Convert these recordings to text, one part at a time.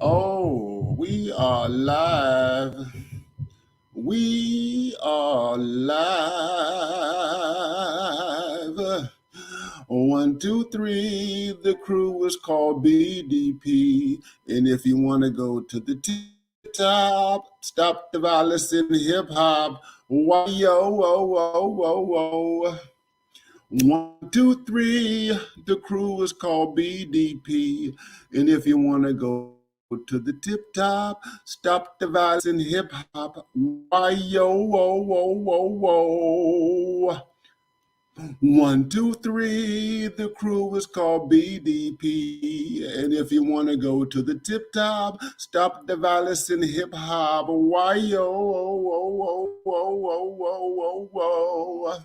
Oh, we are live. We are live. One, two, three. The crew is called BDP. And if you want to go to the top, stop the violence in hip hop. Why, yo, whoa, whoa, whoa, whoa. One, two, three. The crew is called BDP. And if you want to go to the tip top, stop the violence in hip hop. Why, yo, whoa, whoa, whoa, whoa. One, two, three. The crew is called BDP. And if you want to go to the tip top, stop the violence in hip hop. Why, yo, whoa, whoa, whoa, whoa, whoa, whoa, whoa.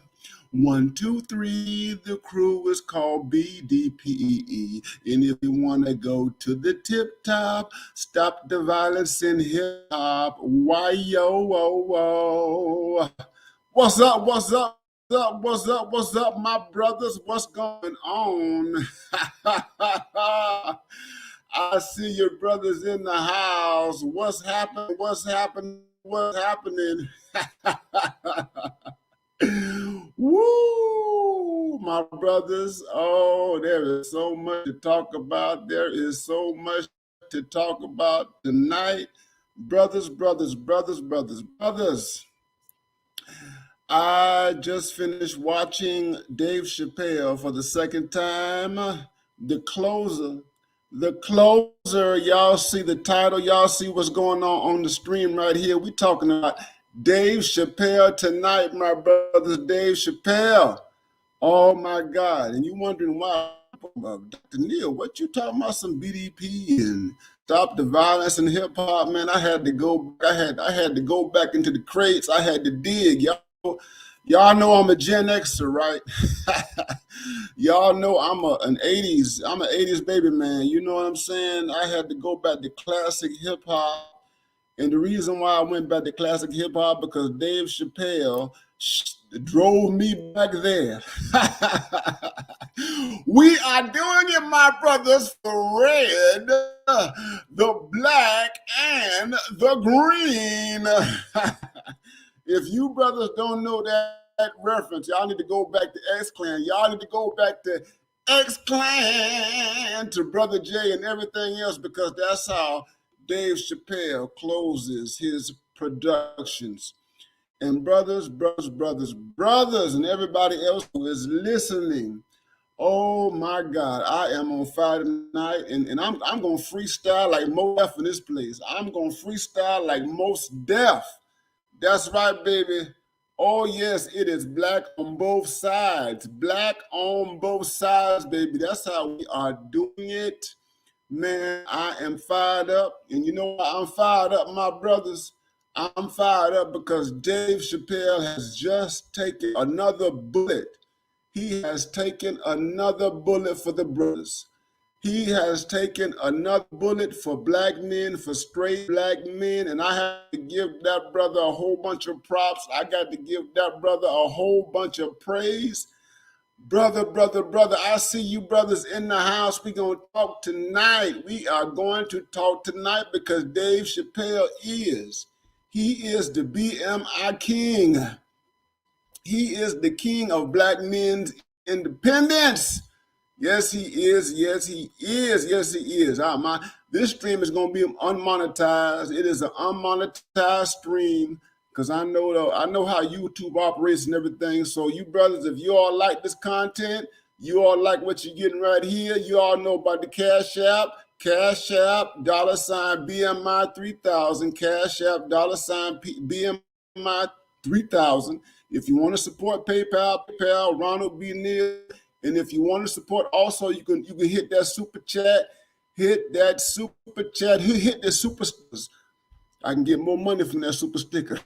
One, two, three. The crew is called BDP. And if you want to go to the tip top, stop the violence in hip hop. Why, yo, whoa, whoa. What's up? What's up? What's up, my brothers? What's going on? I see your brothers in the house. What's happening? What's happening? What's happening? Woo, my brothers. Oh, there is so much to talk about. There is so much to talk about tonight. Brothers. I just finished watching Dave Chappelle for the second time. The closer. The closer, y'all see the title, y'all see what's going on the stream right here. We talking about Dave Chappelle tonight, my brothers. Dave Chappelle. Oh my God. And you wondering why, Dr. Neil, what you talking about, some BDP and stop the violence in hip hop, man? I had to go, I had to go back into the crates. I had to dig. Y'all know I'm a Gen Xer, right? Y'all know I'm an 80s baby, man. You know what I'm saying? I had to go back to classic hip hop. And the reason why I went back to classic hip hop because Dave Chappelle drove me back there. We are doing it, my brothers, for red, the black, and the green. If you brothers don't know that reference, y'all need to go back to X-Clan. Y'all need to go back to X-Clan, to Brother J and everything else, because that's how Dave Chappelle closes his productions. And brothers, and everybody else who is listening, oh my God, I am on fire tonight, and I'm gonna freestyle like Mos Def in this place. I'm gonna freestyle like Mos Def. That's right, baby. Oh yes, it is black on both sides. Black on both sides, baby. That's how we are doing it. Man, I am fired up. And you know why I'm fired up, my brothers? I'm fired up because Dave Chappelle has just taken another bullet. He has taken another bullet for the brothers. He has taken another bullet for black men, for straight black men, and I have to give that brother a whole bunch of props. I got to give that brother a whole bunch of praise. Brother, I see you brothers in the house. We're going to talk tonight. We are going to talk tonight because Dave Chappelle he is the BMI king. He is the king of black men's independence. Yes, he is. Yes, he is. Yes, he is. This stream is going to be unmonetized. It is an unmonetized stream because I know how YouTube operates and everything. So you brothers, if you all like this content, you all like what you're getting right here, you all know about the Cash App, $ BMI 3000, Cash App, $ BMI 3000. If you want to support PayPal, Ronald B. Neal. And if you want to support, also you can hit that super chat, hit the super stickers. I can get more money from that super sticker.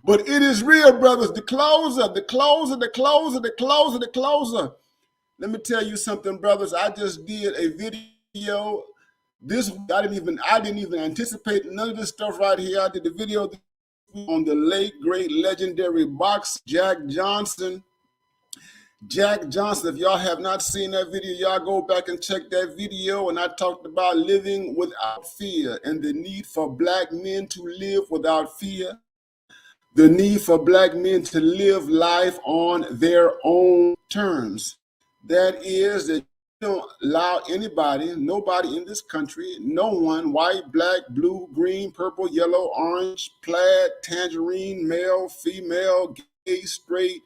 But it is real, brothers. The closer. Let me tell you something, brothers. I just did a video. I didn't even anticipate none of this stuff right here. I did a video on the late, great, legendary boxer Jack Johnson. Jack Johnson, if y'all have not seen that video, y'all go back and check that video. And I talked about living without fear and the need for black men to live without fear, the need for black men to live life on their own terms. That is, that you don't allow anybody, nobody in this country, no one, white, black, blue, green, purple, yellow, orange, plaid, tangerine, male, female, gay, straight,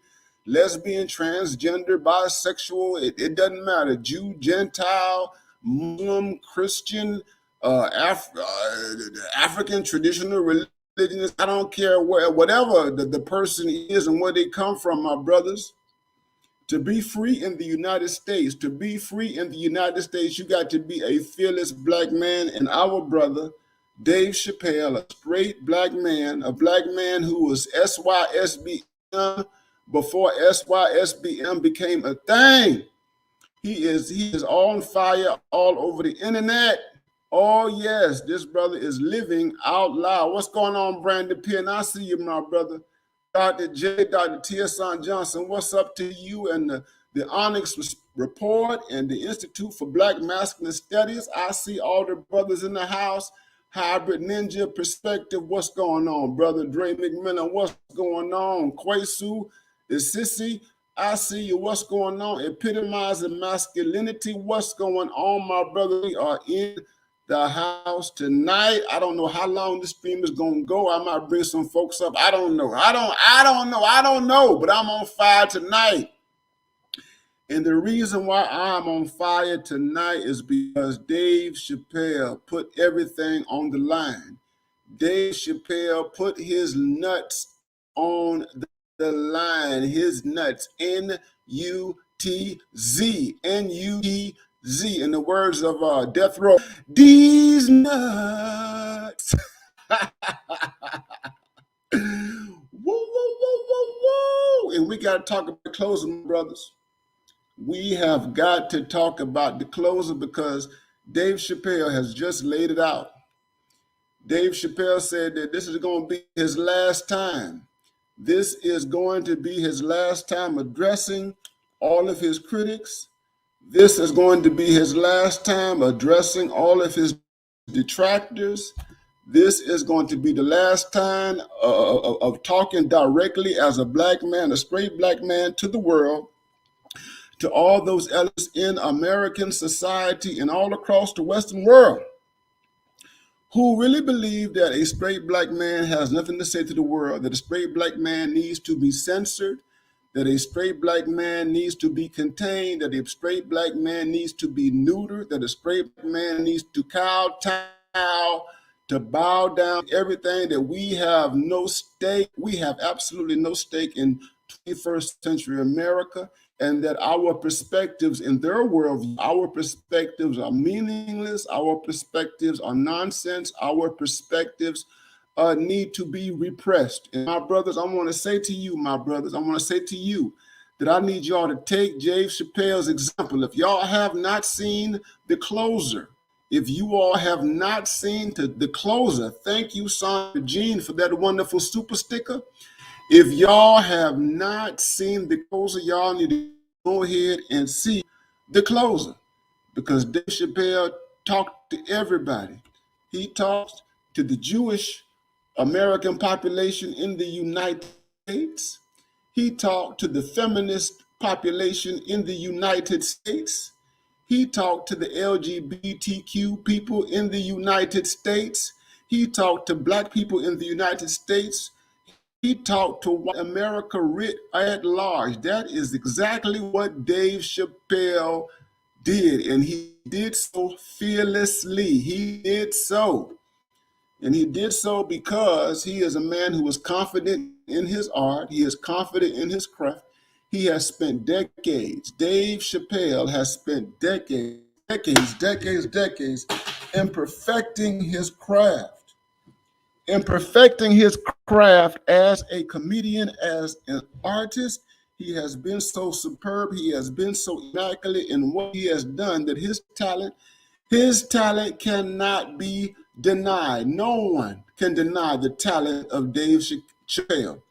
lesbian, transgender, bisexual, it doesn't matter, Jew, Gentile, Muslim, Christian, African, traditional, religion, I don't care whatever the person is and where they come from, my brothers. To be free in the United States, to be free in the United States, you got to be a fearless black man. And our brother, Dave Chappelle, a straight black man, a black man who was SYSBM before SYSBM became a thing. He is on fire all over the internet. Oh yes, this brother is living out loud. What's going on, Brandon Penn? I see you, my brother. Dr. J, Dr. T.S. Johnson, what's up to you and the Onyx Report and the Institute for Black Masculine Studies? I see all the brothers in the house. Hybrid Ninja Perspective, what's going on, brother? Dre McMillan, what's going on? Kwesu, Sissy, I see you, what's going on? Epitomizing Masculinity, what's going on, my brother? We are in the house tonight. I don't know how long this stream is gonna go. I might bring some folks up. I don't know. I don't know, but I'm on fire tonight. And the reason why I'm on fire tonight is because Dave Chappelle put everything on the line. Dave Chappelle put his nuts on the line. His nuts, N-U-T-Z, N-U-T-Z, in the words of Death Row, these nuts. Woo, woo, woo, woo, woo. And we got to talk about closing, brothers. We have got to talk about the closer because Dave Chappelle has just laid it out. Dave Chappelle said that this is going to be his last time. This is going to be his last time addressing all of his critics. This is going to be his last time addressing all of his detractors. This is going to be the last time of talking directly as a black man, a straight black man, to the world, to all those elements in American society and all across the Western world who really believe that a straight black man has nothing to say to the world, that a straight black man needs to be censored, that a straight black man needs to be contained, that a straight black man needs to be neutered, that a straight black man needs to kowtow, to bow down, everything, that we have no stake, we have absolutely no stake in 21st century America, and that our perspectives in their worldview, our perspectives are meaningless, our perspectives are nonsense, our perspectives need to be repressed. And my brothers, I want to say to you, my brothers, I want to say to you that I need y'all to take Dave Chappelle's example. If y'all have not seen The Closer, if you all have not seen The Closer, thank you, Sandra Jean, for that wonderful super sticker. If y'all have not seen The Closer, y'all need to go ahead and see The Closer, because Dave Chappelle talked to everybody. He talked to the Jewish American population in the United States. He talked to the feminist population in the United States. He talked to the LGBTQ people in the United States. He talked to black people in the United States. He talked to America writ at large. That is exactly what Dave Chappelle did, and he did so fearlessly. He did so. And he did so because he is a man who is confident in his art. He is confident in his craft. He has spent decades. Dave Chappelle has spent decades in perfecting his craft. In perfecting his craft as a comedian, as an artist. He has been so superb. He has been so immaculate in what he has done that his talent cannot be denied. No one can deny the talent of Dave Chappelle.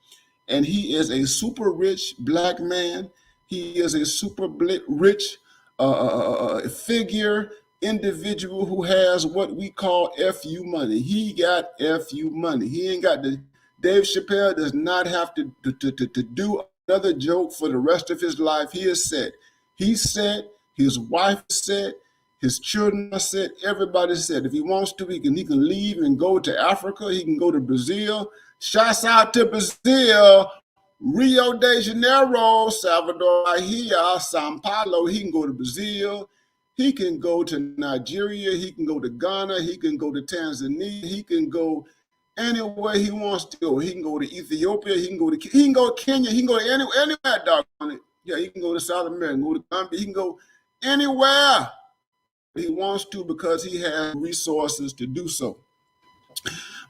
And he is a super rich black man. He is a super rich figure, individual who has what we call FU money. He got FU money. He ain't got the. Dave Chappelle does not have to do another joke for the rest of his life. He is set. He's set. His wife is set. His children are set. Everybody's set. If he wants to, he can leave and go to Africa. He can go to Brazil. Shouts out to Brazil. Rio de Janeiro, Salvador Bahia, Sao Paulo. He can go to Brazil. He can go to Nigeria. He can go to Ghana. He can go to Tanzania. He can go anywhere he wants to go. He can go to Ethiopia. He can go to Kenya. He can go to anywhere, dog on it. Yeah, he can go to South America, go to Colombia. He can go anywhere he wants to because he has resources to do so.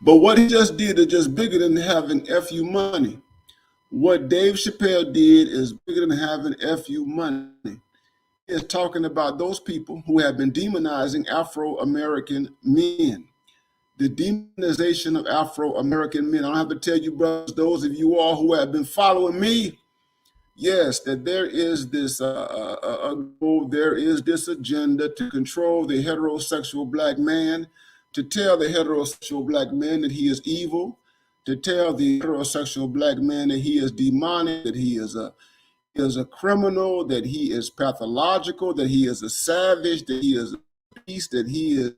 But what he just did is just bigger than having FU money. What Dave Chappelle did is bigger than having FU money. He is talking about those people who have been demonizing Afro-American men. The demonization of Afro-American men. I don't have to tell you, brothers, those of you all who have been following me, yes, that there is this there is this agenda to control the heterosexual black man, to tell the heterosexual black man that he is evil, to tell the heterosexual black man that he is demonic, that he is a criminal, that he is pathological, that he is a savage, that he is a beast, that he is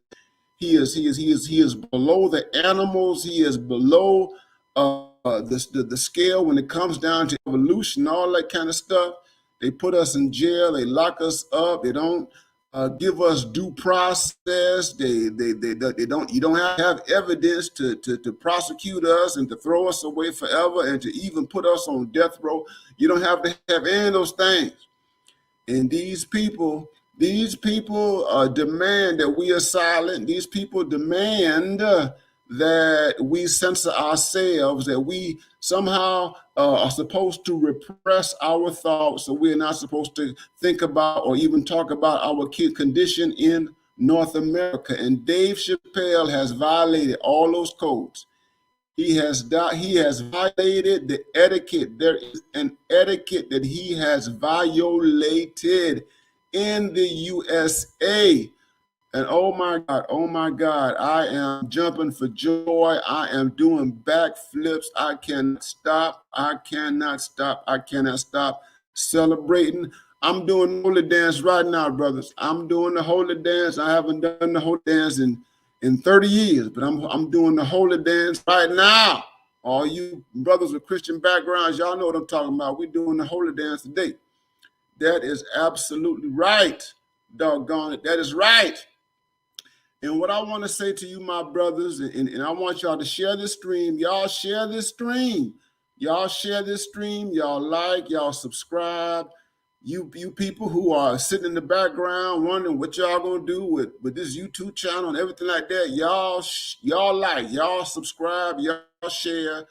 below the animals, he is below the scale when it comes down to evolution, all that kind of stuff. They put us in jail, they lock us up, they don't give us due process. They don't. You don't have evidence to prosecute us and to throw us away forever and to even put us on death row. You don't have to have any of those things. And these people demand that we are silent. These people demand that we censor ourselves, that we somehow are supposed to repress our thoughts, so we're not supposed to think about or even talk about our condition in North America. And Dave Chappelle has violated all those codes. He has violated the etiquette. There is an etiquette that he has violated in the USA. And oh my God, I am jumping for joy. I am doing backflips. I cannot stop. I cannot stop celebrating. I'm doing the holy dance right now, brothers. I'm doing the holy dance. I haven't done the holy dance in 30 years, but I'm doing the holy dance right now. All you brothers with Christian backgrounds, y'all know what I'm talking about. We're doing the holy dance today. That is absolutely right. Doggone it. That is right. And what I want to say to you, my brothers, and I want y'all to share this stream. Y'all share this stream. Y'all share this stream. Y'all like, y'all subscribe. You people who are sitting in the background wondering what y'all gonna do with this YouTube channel and everything like that. Y'all like, y'all subscribe, y'all share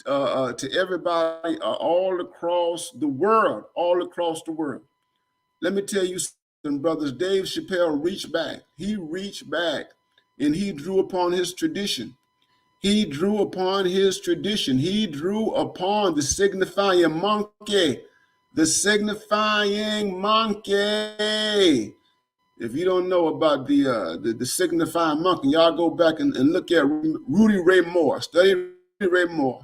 to everybody all across the world, Let me tell you something, brothers. Dave Chappelle reached back. He reached back and he drew upon his tradition. He drew upon his tradition. He drew upon the signifying monkey. The signifying monkey. If you don't know about the signifying monkey, y'all go back and look at Rudy Ray Moore. Study Rudy Ray Moore.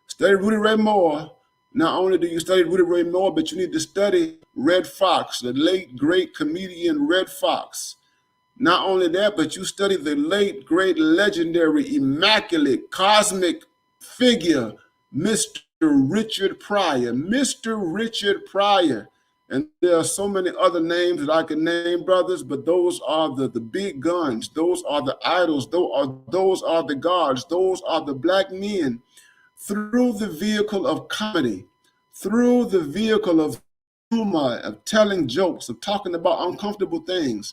Study Rudy Ray Moore. Not only do you study Rudy Ray Moore, but you need to study Red Fox, the late great comedian Red Fox. Not only that, but you study the late great legendary immaculate cosmic figure, Mr. Richard Pryor. Mr. Richard Pryor. And there are so many other names that I can name, brothers, but those are the big guns. Those are the idols. Those are the gods. Those are the black men. Through the vehicle of comedy, through the vehicle of humor, of telling jokes, of talking about uncomfortable things,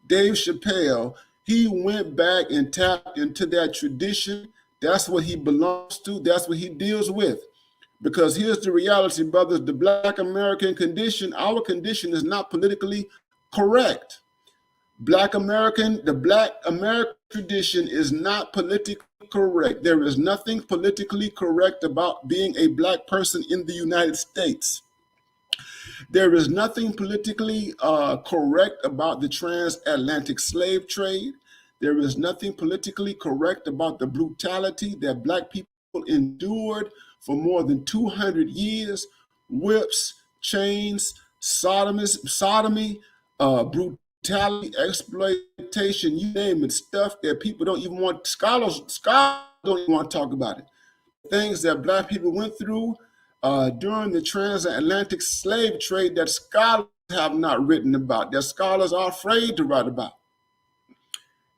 Dave Chappelle, he went back and tapped into that tradition. That's what he belongs to. That's what he deals with. Because here's the reality, brothers, the Black American condition, our condition is not politically correct. The Black American tradition is not politically correct. There is nothing politically correct about being a Black person in the United States. There is nothing politically correct about the transatlantic slave trade. There is nothing politically correct about the brutality that Black people endured for more than 200 years. Whips, chains, sodomy, brutality, exploitation, you name it, stuff that people don't even want, scholars don't even want to talk about it. Things that Black people went through during the transatlantic slave trade that scholars have not written about, that scholars are afraid to write about.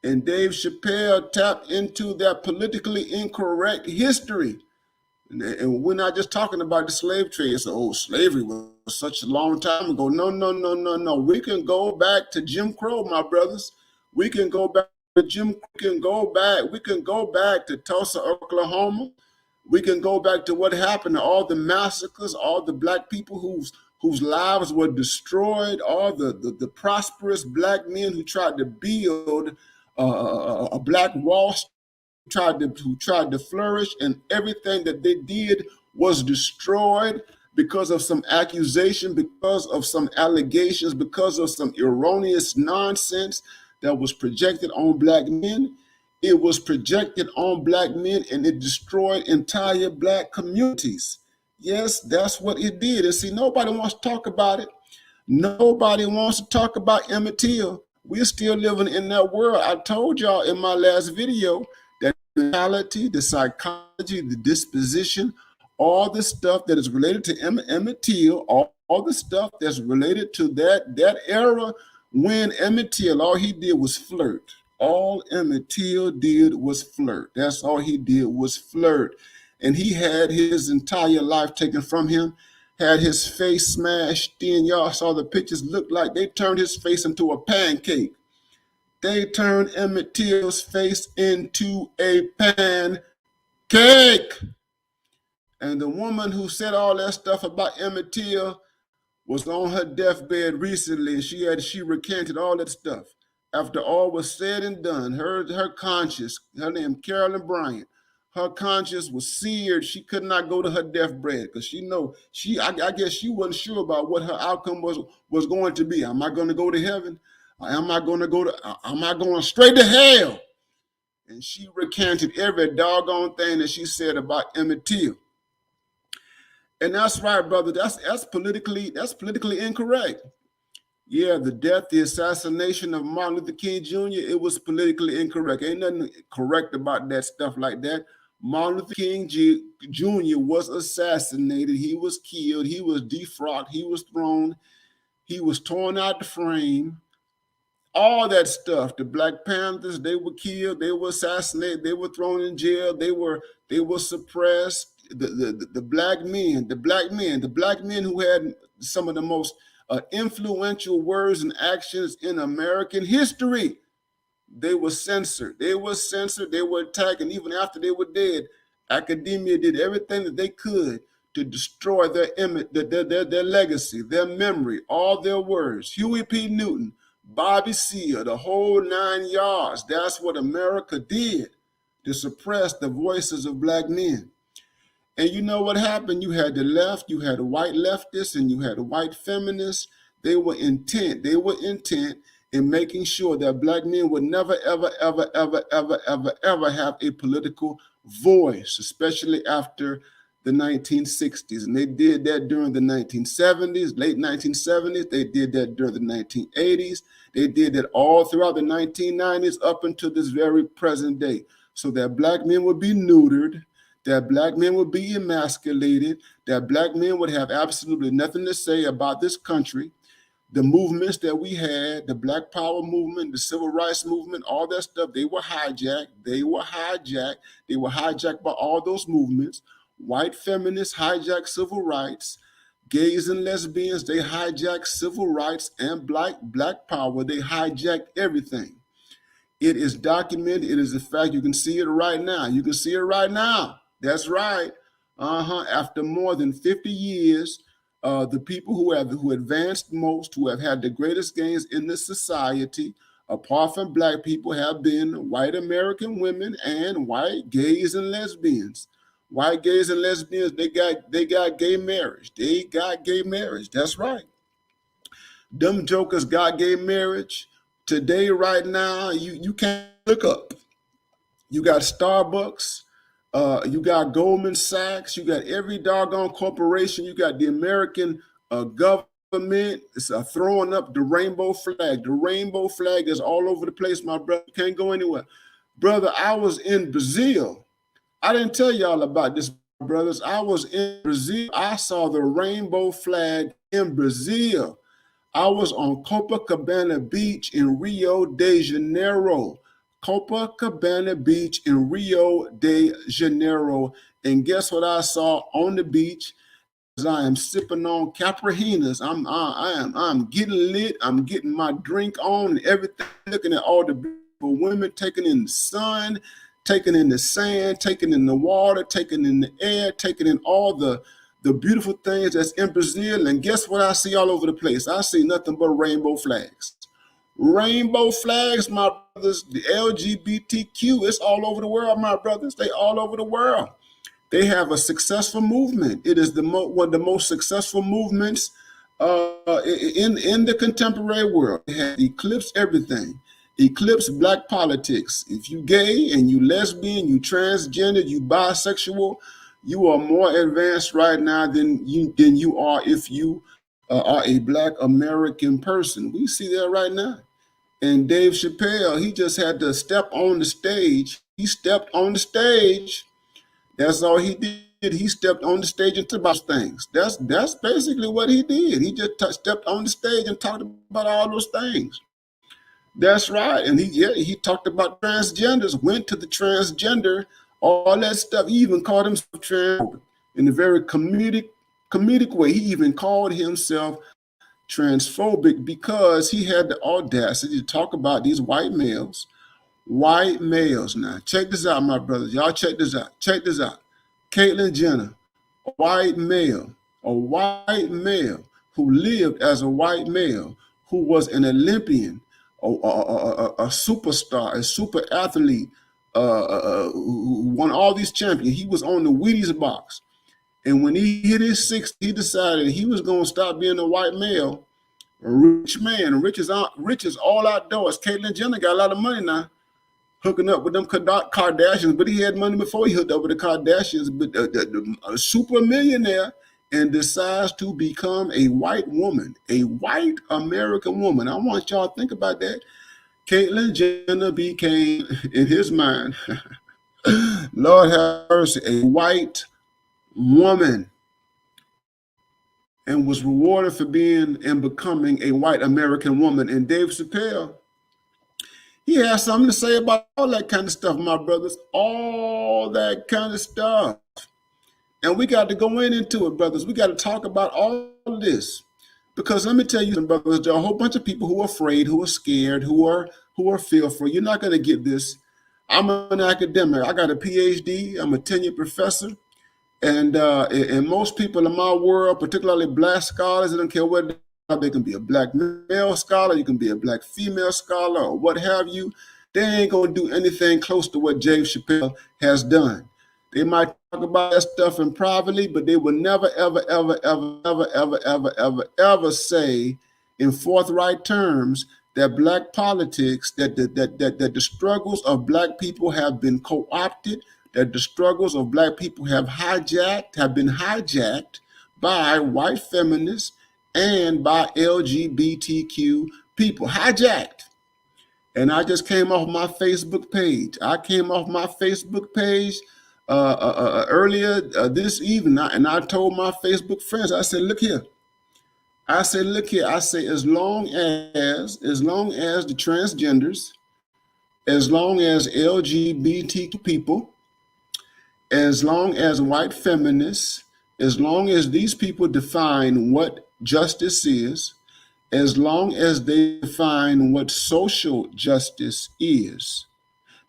And Dave Chappelle tapped into that politically incorrect history. And we're not just talking about the slave trade. It's slavery was such a long time ago. No, no, no, no, no. We can go back to Jim Crow, my brothers. We can go back to Jim. We can go back to Tulsa, Oklahoma. We can go back to what happened to all the massacres, all the Black people whose lives were destroyed, all the prosperous Black men who tried to build a Black Wall Street, who tried to flourish, and everything that they did was destroyed because of some accusation, because of some allegations, because of some erroneous nonsense that was projected on Black men. It was projected on Black men, and it destroyed entire Black communities. Yes, that's what it did. And see, nobody wants to talk about it. Nobody wants to talk about Emmett Till. We're still living in that world. I told y'all in my last video that the mentality, the psychology, the disposition, all the stuff that is related to Emmett Till, all the stuff that's related to that era when Emmett Till, all he did was flirt. All Emmett Till did was flirt. That's all he did was flirt. And he had his entire life taken from him, had his face smashed in. Y'all saw the pictures, looked like they turned his face into a pancake. They turned Emmett Till's face into a pancake. And the woman who said all that stuff about Emmett Till was on her deathbed recently, and she recanted all that stuff. After all was said and done, her conscience, her name Carolyn Bryant, her conscience was seared. She could not go to her deathbed because I guess she wasn't sure about what her outcome was going to be. Am I going to go to heaven? Am I going straight to hell? And she recanted every doggone thing that she said about Emmett Till. And that's right, brother. That's politically incorrect. Yeah, the assassination of Martin Luther King Jr., it was politically incorrect. Ain't nothing correct about that stuff like that. Martin Luther King Jr. was assassinated. He was killed. He was defrocked. He was thrown. He was torn out the frame. All that stuff. The Black Panthers, they were killed. They were assassinated. They were thrown in jail. They were suppressed. The black men who had some of the most influential words and actions in American history, they were censored. They were attacked, and even after they were dead, academia did everything that they could to destroy their image, their legacy, their memory, all their words. Huey P. Newton, Bobby Seale, the whole 9 yards. That's what America did to suppress the voices of Black men. And you know what happened? You had the left, you had the white leftists, and you had the white feminists. They were intent in making sure that Black men would never, ever, ever, ever, ever, ever, ever have a political voice, especially after the 1960s. And they did that during the 1970s, late 1970s. They did that during the 1980s. They did that all throughout the 1990s up until this very present day, so that Black men would be neutered, that Black men would be emasculated, that Black men would have absolutely nothing to say about this country. The movements that we had, the Black Power movement, the Civil Rights movement, all that stuff, they were hijacked. They were hijacked by all those movements. White feminists hijacked civil rights. Gays and lesbians, they hijacked civil rights and Black Power. They hijacked everything. It is documented. It is a fact. You can see it right now. That's right. After more than 50 years, the people who advanced most, who have had the greatest gains in this society, apart from Black people, have been white American women and white gays and lesbians. White gays and lesbians, they got gay marriage. That's right. Them jokers got gay marriage. Today, right now, you can't look up. You got Starbucks, you got Goldman Sachs, you got every doggone corporation, you got the American government. It's throwing up the rainbow flag. The rainbow flag is all over the place, my brother. You can't go anywhere. Brother, I was in Brazil. I didn't tell y'all about this, brothers. I was in Brazil. I saw the rainbow flag in Brazil. I was on Copacabana Beach in Rio de Janeiro. Copacabana Beach in Rio de Janeiro. And guess what I saw on the beach? As I am sipping on Caprahinas, I'm getting lit. I'm getting my drink on and everything. Looking at all the beautiful women taking in the sun, taking in the sand, taking in the water, taking in the air, taking in all the beautiful things that's in Brazil. And guess what I see all over the place? I see nothing but rainbow flags. Rainbow flags, my brothers. The LGBTQ, it's all over the world, my brothers. They all over the world. They have a successful movement. It is one of the most successful movements in the contemporary world. It has eclipsed everything. Eclipsed black politics. If you gay and you lesbian, you transgender, you bisexual, you are more advanced right now than you are if you are a black American person. We see that right now. And Dave Chappelle, he just had to step on the stage. He stepped on the stage. That's all he did. He stepped on the stage and talked about things. That's basically what he did. He just stepped on the stage and talked about all those things. That's right. And he talked about transgenders, went to the transgender, all that stuff. He even called himself transphobic in a very comedic way. He even called himself transphobic because he had the audacity to talk about these white males. White males. Now, check this out, my brothers. Y'all check this out. Check this out. Caitlyn Jenner, a white male who lived as a white male, who was an Olympian, a superstar, a super athlete, who won all these champions. He was on the Wheaties box. And when he hit his 60s, he decided he was going to stop being a white male, a rich man. Rich is all outdoors. Caitlyn Jenner got a lot of money now, hooking up with them Kardashians, but he had money before he hooked up with the Kardashians, but a super millionaire, and decides to become a white woman, a white American woman. I want y'all to think about that. Caitlyn Jenner became, in his mind, Lord have mercy, a white woman, and was rewarded for being and becoming a white American woman. And Dave Chappelle, he has something to say about all that kind of stuff, my brothers, all that kind of stuff. And we got to go into it, brothers. We got to talk about all of this. Because let me tell you, brothers, there are a whole bunch of people who are afraid, who are scared, who are fearful. You're not going to get this. I'm an academic. I got a PhD. I'm a tenured professor. And most people in my world, particularly black scholars, they don't care what they can be a black male scholar, you can be a black female scholar, or what have you. They ain't going to do anything close to what Dave Chappelle has done. They might talk about that stuff in privately, but they will never, ever, ever, ever, ever, ever, ever, ever, ever say in forthright terms that black politics, that the struggles of black people have been co-opted, that the struggles of black people have been hijacked by white feminists and by LGBTQ people. Hijacked. And I just came off my Facebook page. Earlier this evening, and I told my Facebook friends, I said, look here. I say, as long as the transgenders, as long as LGBTQ people, as long as white feminists, as long as these people define what justice is, as long as they define what social justice is,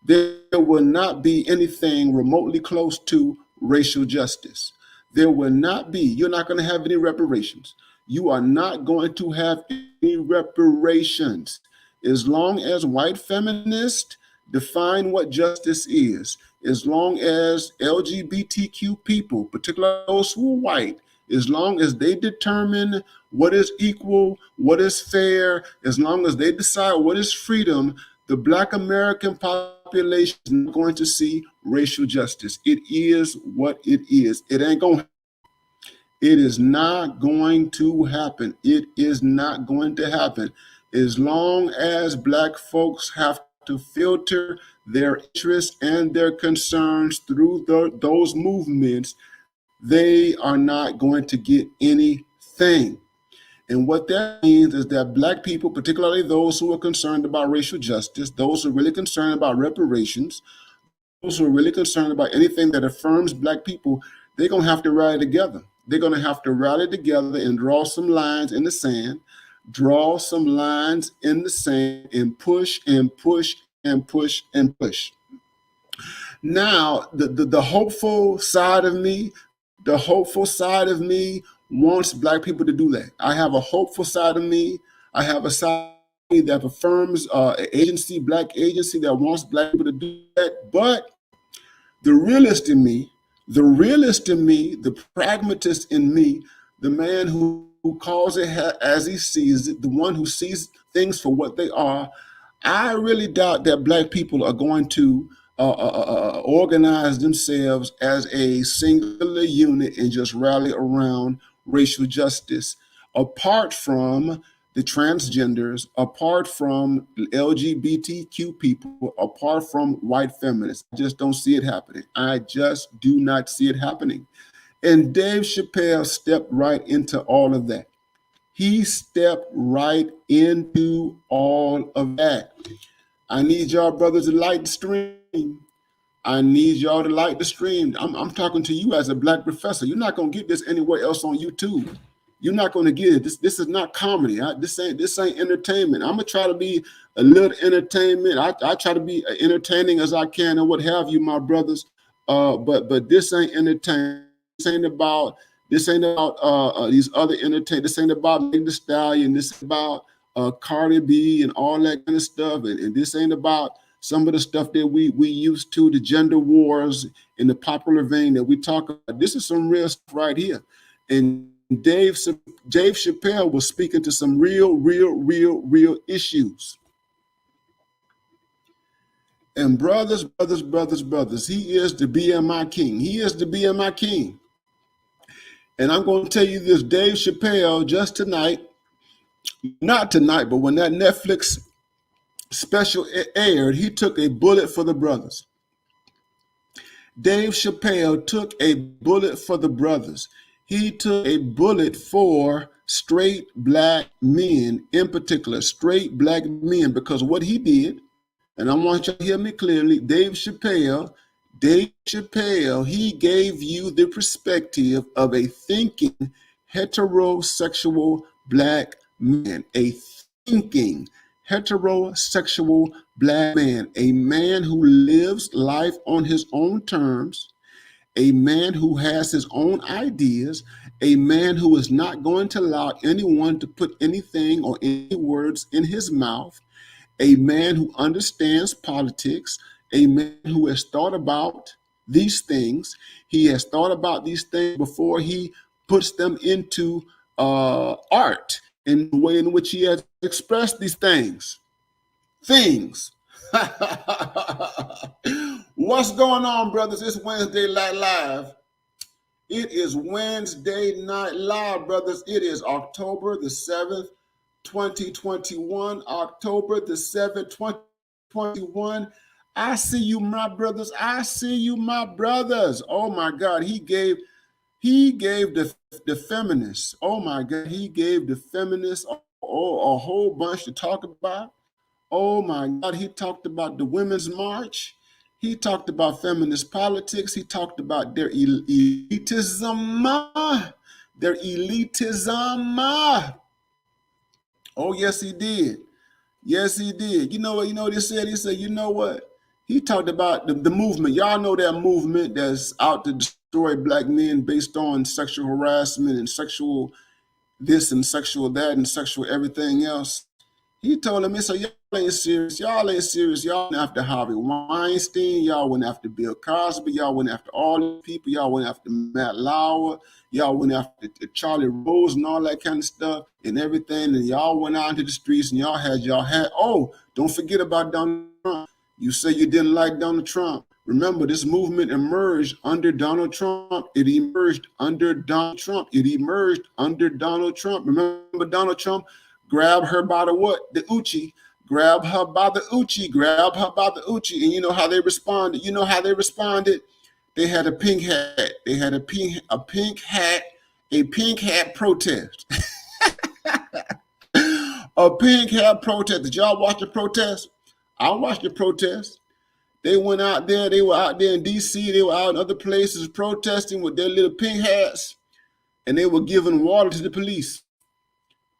there will not be anything remotely close to racial justice. There will not be. You're not going to have any reparations. You are not going to have any reparations. As long as white feminists define what justice is, as long as LGBTQ people, particularly those who are white, As long as they determine what is equal, what is fair, as long as they decide what is freedom, the Black American population is not going to see racial justice. It is what it is. It ain't going to. It is not going to happen. It is not going to happen. As long as Black folks have to filter their interests and their concerns through those movements, they are not going to get anything. And what that means is that Black people, particularly those who are concerned about racial justice, those who are really concerned about reparations, those who are really concerned about anything that affirms Black people, they're going to have to rally together. They're going to have to rally together and draw some lines in the sand, draw some lines in the sand, and push and push and push and push. Now, the hopeful side of me, the hopeful side of me wants Black people to do that. I have a hopeful side of me. I have a side of me that affirms agency, Black agency that wants Black people to do that. But the realist in me, the pragmatist in me, the man who calls it as he sees it, the one who sees things for what they are, I really doubt that Black people are going to organize themselves as a singular unit and just rally around racial justice. Apart from the transgenders, apart from LGBTQ people, apart from white feminists, I just don't see it happening. I just do not see it happening. And Dave Chappelle stepped right into all of that. He stepped right into all of that. I need y'all brothers to light the stream. I need y'all to light the stream. I'm talking to you as a Black professor. You're not going to get this anywhere else on YouTube. You're not going to get it. This is not comedy. This ain't entertainment. I'm gonna try to be a little entertainment. I try to be entertaining as I can and what have you, my brothers. But this ain't entertainment. This ain't about these other entertainment. This ain't about Megan Thee Stallion. This is about Cardi B and all that kind of stuff. And this ain't about some of the stuff that we used to, the gender wars in the popular vein that we talk about. This is some real stuff right here. And Dave Chappelle was speaking to some real issues. And brothers, he is the BMI king. He is the BMI king. And I'm going to tell you this, Dave Chappelle, just tonight, not tonight, but when that Netflix special aired, he took a bullet for the brothers. Dave Chappelle took a bullet for the brothers. He took a bullet for straight Black men, in particular, straight Black men, because what he did, and I want you to hear me clearly, Dave Chappelle, he gave you the perspective of a thinking heterosexual Black man, a thinking heterosexual Black man, a man who lives life on his own terms, a man who has his own ideas, a man who is not going to allow anyone to put anything or any words in his mouth, a man who understands politics, a man who has thought about these things. He has thought about these things before he puts them into art in the way in which he has expressed these things. What's going on, brothers? It's Wednesday Night Live. It is Wednesday Night Live, brothers. It is October the 7th, 2021. October the 7th, 2021. I see you, my brothers. I see you, my brothers. Oh my God, he gave the feminists. Oh my God, he gave the feminists a whole bunch to talk about. Oh my God, he talked about the Women's March. He talked about feminist politics. He talked about their elitism. Their elitism. Oh, yes, he did. Yes, he did. You know what he said? He said, you know what? He talked about the movement. Y'all know that movement that's out to destroy Black men based on sexual harassment and sexual this and sexual that and sexual everything else. He told him, so y'all ain't serious. Y'all ain't serious. Y'all went after Harvey Weinstein. Y'all went after Bill Cosby. Y'all went after all these people. Y'all went after Matt Lauer. Y'all went after Charlie Rose and all that kind of stuff and everything. And y'all went out into the streets and y'all had, oh, don't forget about Donald Trump. You say you didn't like Donald Trump. Remember, this movement emerged under Donald Trump. It emerged under Donald Trump. It emerged under Donald Trump. Remember Donald Trump? Grab her by the what? The Uchi. Grab her by the Uchi. Grab her by the Uchi. And you know how they responded? You know how they responded? They had a pink hat. They had a pink hat protest. A pink hat protest. Did y'all watch the protest? I watched the protest. They went out there. They were out there in D.C. They were out in other places protesting with their little pink hats, and they were giving water to the police.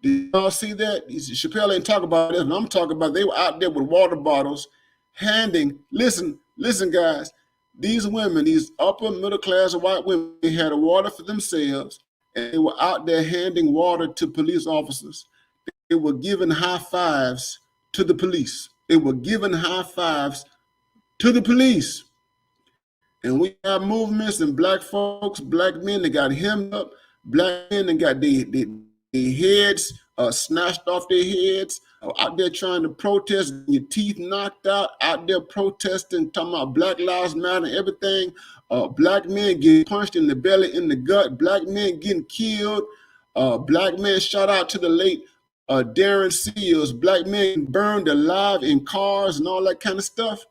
Did y'all see that? Chappelle ain't talking about this, but I'm talking about they were out there with water bottles, handing. Listen, guys. These women, these upper middle class white women, they had a water for themselves, and they were out there handing water to police officers. They were giving high fives to the police. They were giving high fives to the police. And we have movements and black folks, black men that got hemmed up, black men that got their heads snatched off their heads, out there trying to protest, your teeth knocked out there protesting, talking about Black Lives Matter, everything. Black men getting punched in the belly, in the gut, black men getting killed, black men shot out to the late Darren Seals, black men burned alive in cars and all that kind of stuff.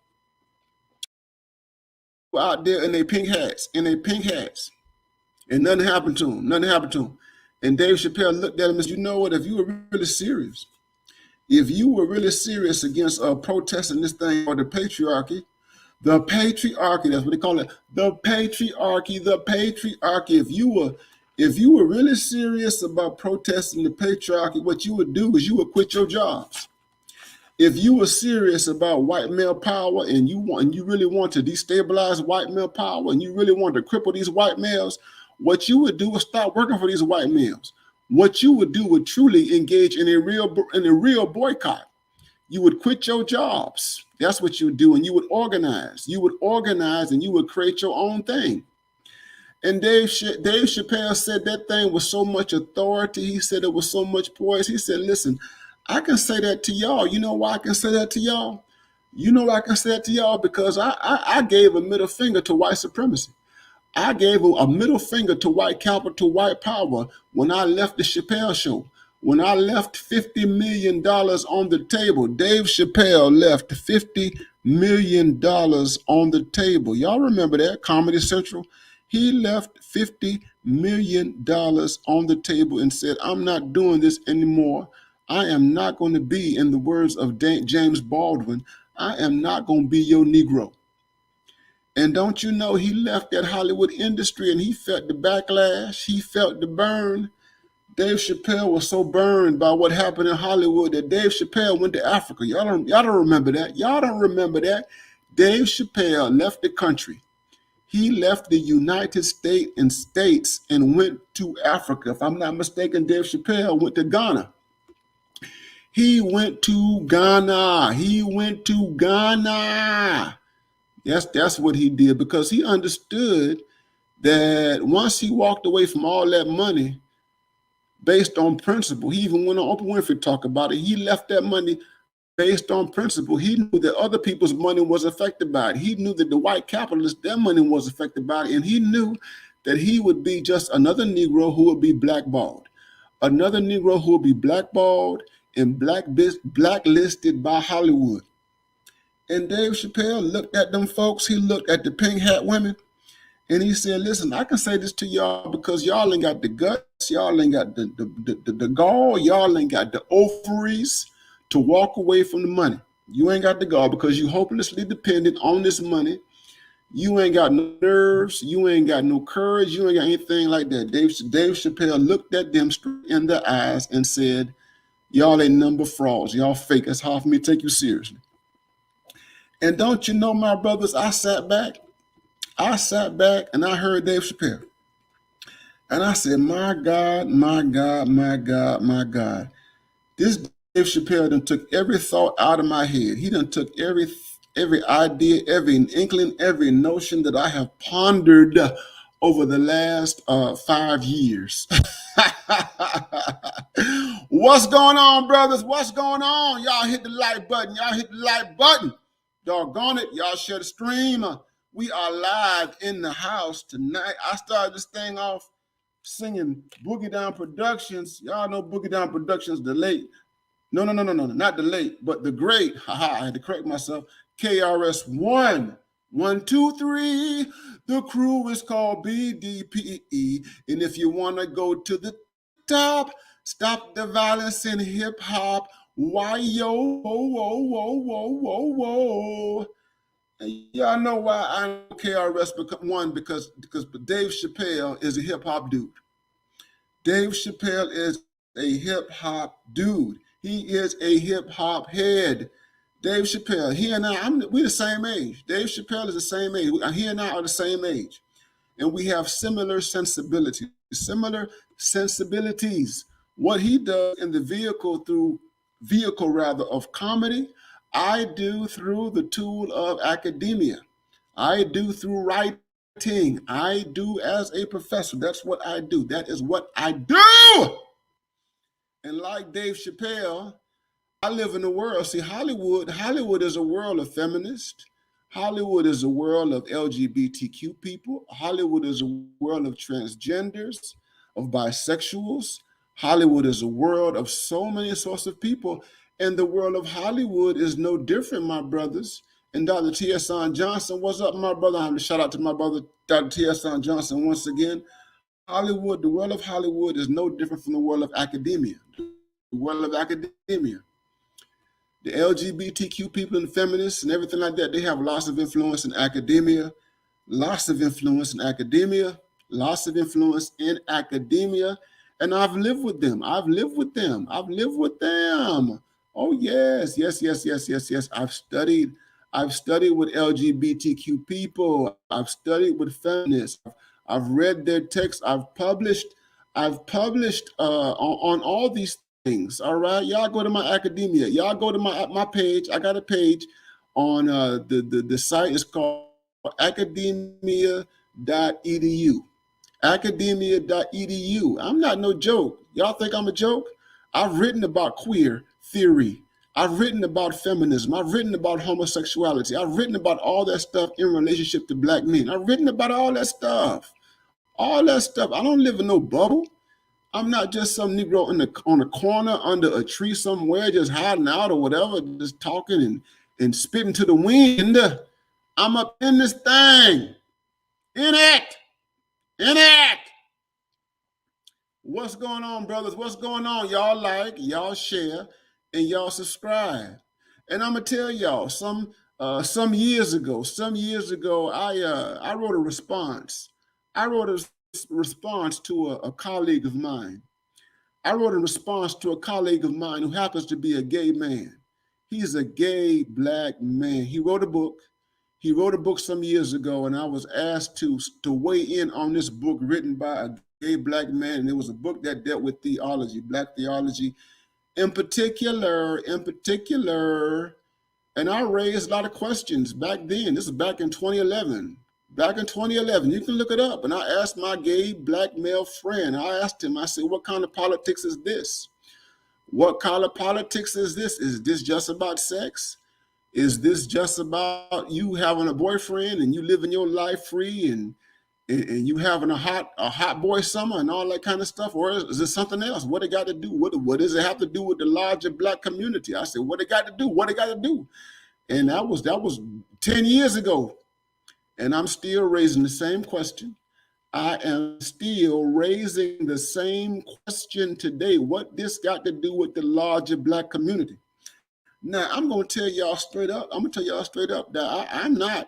Out there in their pink hats, and nothing happened to them. And Dave Chappelle looked at him and said, you know what, if you were really serious against protesting this thing or the patriarchy, that's what they call it, the patriarchy. If you were really serious about protesting the patriarchy, what you would do is you would quit your jobs. If you were serious about white male power and you really want to destabilize white male power and you really want to cripple these white males, what you would do is stop working for these white males. What you would do would truly engage in a real boycott. You would quit your jobs. That's what you would do, and you would organize. You would organize and you would create your own thing. And Dave Chappelle said that thing was so much authority. He said it was so much poise. He said, listen, I can say that to y'all. You know why I can say that to y'all? You know why I can say that to y'all? Because I gave a middle finger to white supremacy. I gave a middle finger to white capital, white power when I left the Chappelle show. When I left $50 million on the table, Dave Chappelle left $50 million on the table. Y'all remember that? Comedy Central? He left $50 million on the table and said, I'm not doing this anymore. I am not going to be, in the words of James Baldwin, I am not going to be your Negro. And don't you know, he left that Hollywood industry and he felt the backlash. He felt the burn. Dave Chappelle was so burned by what happened in Hollywood that Dave Chappelle went to Africa. Y'all don't remember that. Y'all don't remember that. Dave Chappelle left the country. He left the United States and went to Africa. If I'm not mistaken, Dave Chappelle went to Ghana. He went to Ghana. Yes, that's what he did, because he understood that once he walked away from all that money based on principle, he even went on Oprah Winfrey to talk about it. He left that money based on principle. He knew that other people's money was affected by it. He knew that the white capitalists, their money was affected by it. And he knew that he would be just another Negro who would be blackballed. Another Negro who would be blackballed and blacklisted by Hollywood. And Dave Chappelle looked at them folks. He looked at the pink hat women. And he said, listen, I can say this to y'all because y'all ain't got the guts. Y'all ain't got the gall. Y'all ain't got the ovaries to walk away from the money. You ain't got the gall because you hopelessly dependent on this money. You ain't got no nerves. You ain't got no courage. You ain't got anything like that. Dave Chappelle looked at them straight in the eyes and said, y'all ain't nothing but frauds. Y'all fake. It's hard for me to take you seriously. And don't you know, my brothers, I sat back and I heard Dave Chappelle. And I said, my God. This Chappelle done took every thought out of my head. He done took every idea, every inkling, every notion that I have pondered over the last 5 years. What's going on, brothers? What's going on? Y'all hit the like button. Y'all hit the like button. Doggone it. Y'all share the stream. We are live in the house tonight. I started this thing off singing Boogie Down Productions. Y'all know Boogie Down Productions, the late. No, not the late, but the great. Haha, I had to correct myself. KRS-One. 1, 2, 3. The crew is called BDPE. And if you want to go to the top, stop the violence in hip hop. Why yo, whoa. And y'all know why I'm KRS-One, because Dave Chappelle is a hip hop dude. Dave Chappelle is a hip hop dude. He is a hip hop head. Dave Chappelle, he and we're the same age. Dave Chappelle is the same age. He and I are the same age. And we have similar sensibilities. What he does in the vehicle of comedy, I do through the tool of academia. I do through writing. I do as a professor. That's what I do. That is what I do. And like Dave Chappelle, I live in a world. See, Hollywood is a world of feminists. Hollywood is a world of LGBTQ people. Hollywood is a world of transgenders, of bisexuals. Hollywood is a world of so many sorts of people. And the world of Hollywood is no different, my brothers. And Dr. T.S. Johnson, what's up, my brother? I'm going to shout out to my brother, Dr. T.S. Johnson, once again. Hollywood, the world of Hollywood is no different from the world of academia. The world of academia. The LGBTQ people and the feminists and everything like that, they have lots of influence in academia, lots of influence in academia. And I've lived with them. Oh, yes. I've studied with LGBTQ people. I've studied with feminists. I've read their texts. I've published on all these things. All right, y'all go to my academia. Y'all go to my page. I got a page on the site is called academia.edu. Academia.edu. I'm not no joke. Y'all think I'm a joke? I've written about queer theory. I've written about feminism. I've written about homosexuality. I've written about all that stuff in relationship to black men. I've written about all that stuff. I don't live in no bubble. I'm not just some Negro on a corner under a tree somewhere, just hiding out or whatever, just talking and spitting to the wind. I'm up in this thing. In it. What's going on, brothers? What's going on? Y'all like, y'all share, and y'all subscribe. And I'm gonna tell y'all, some years ago, I wrote a response. I wrote a response to a colleague of mine. Who happens to be a gay man. He's a gay black man. He wrote a book some years ago, and I was asked to weigh in on this book written by a gay black man. And it was a book that dealt with theology, black theology in particular. And I raised a lot of questions back then. This is back in 2011. You can look it up. And I asked my gay black male friend, I said, what kind of politics is this? Is this just about sex? Is this just about you having a boyfriend and you living your life free and you having a hot boy summer and all that kind of stuff? Or is it something else? What it got to do? What does it have to do with the larger black community? I said, what it got to do? And that was 10 years ago. And I'm still raising the same question. I am still raising the same question today. What this got to do with the larger black community? Now, I'm going to tell y'all straight up. That I am not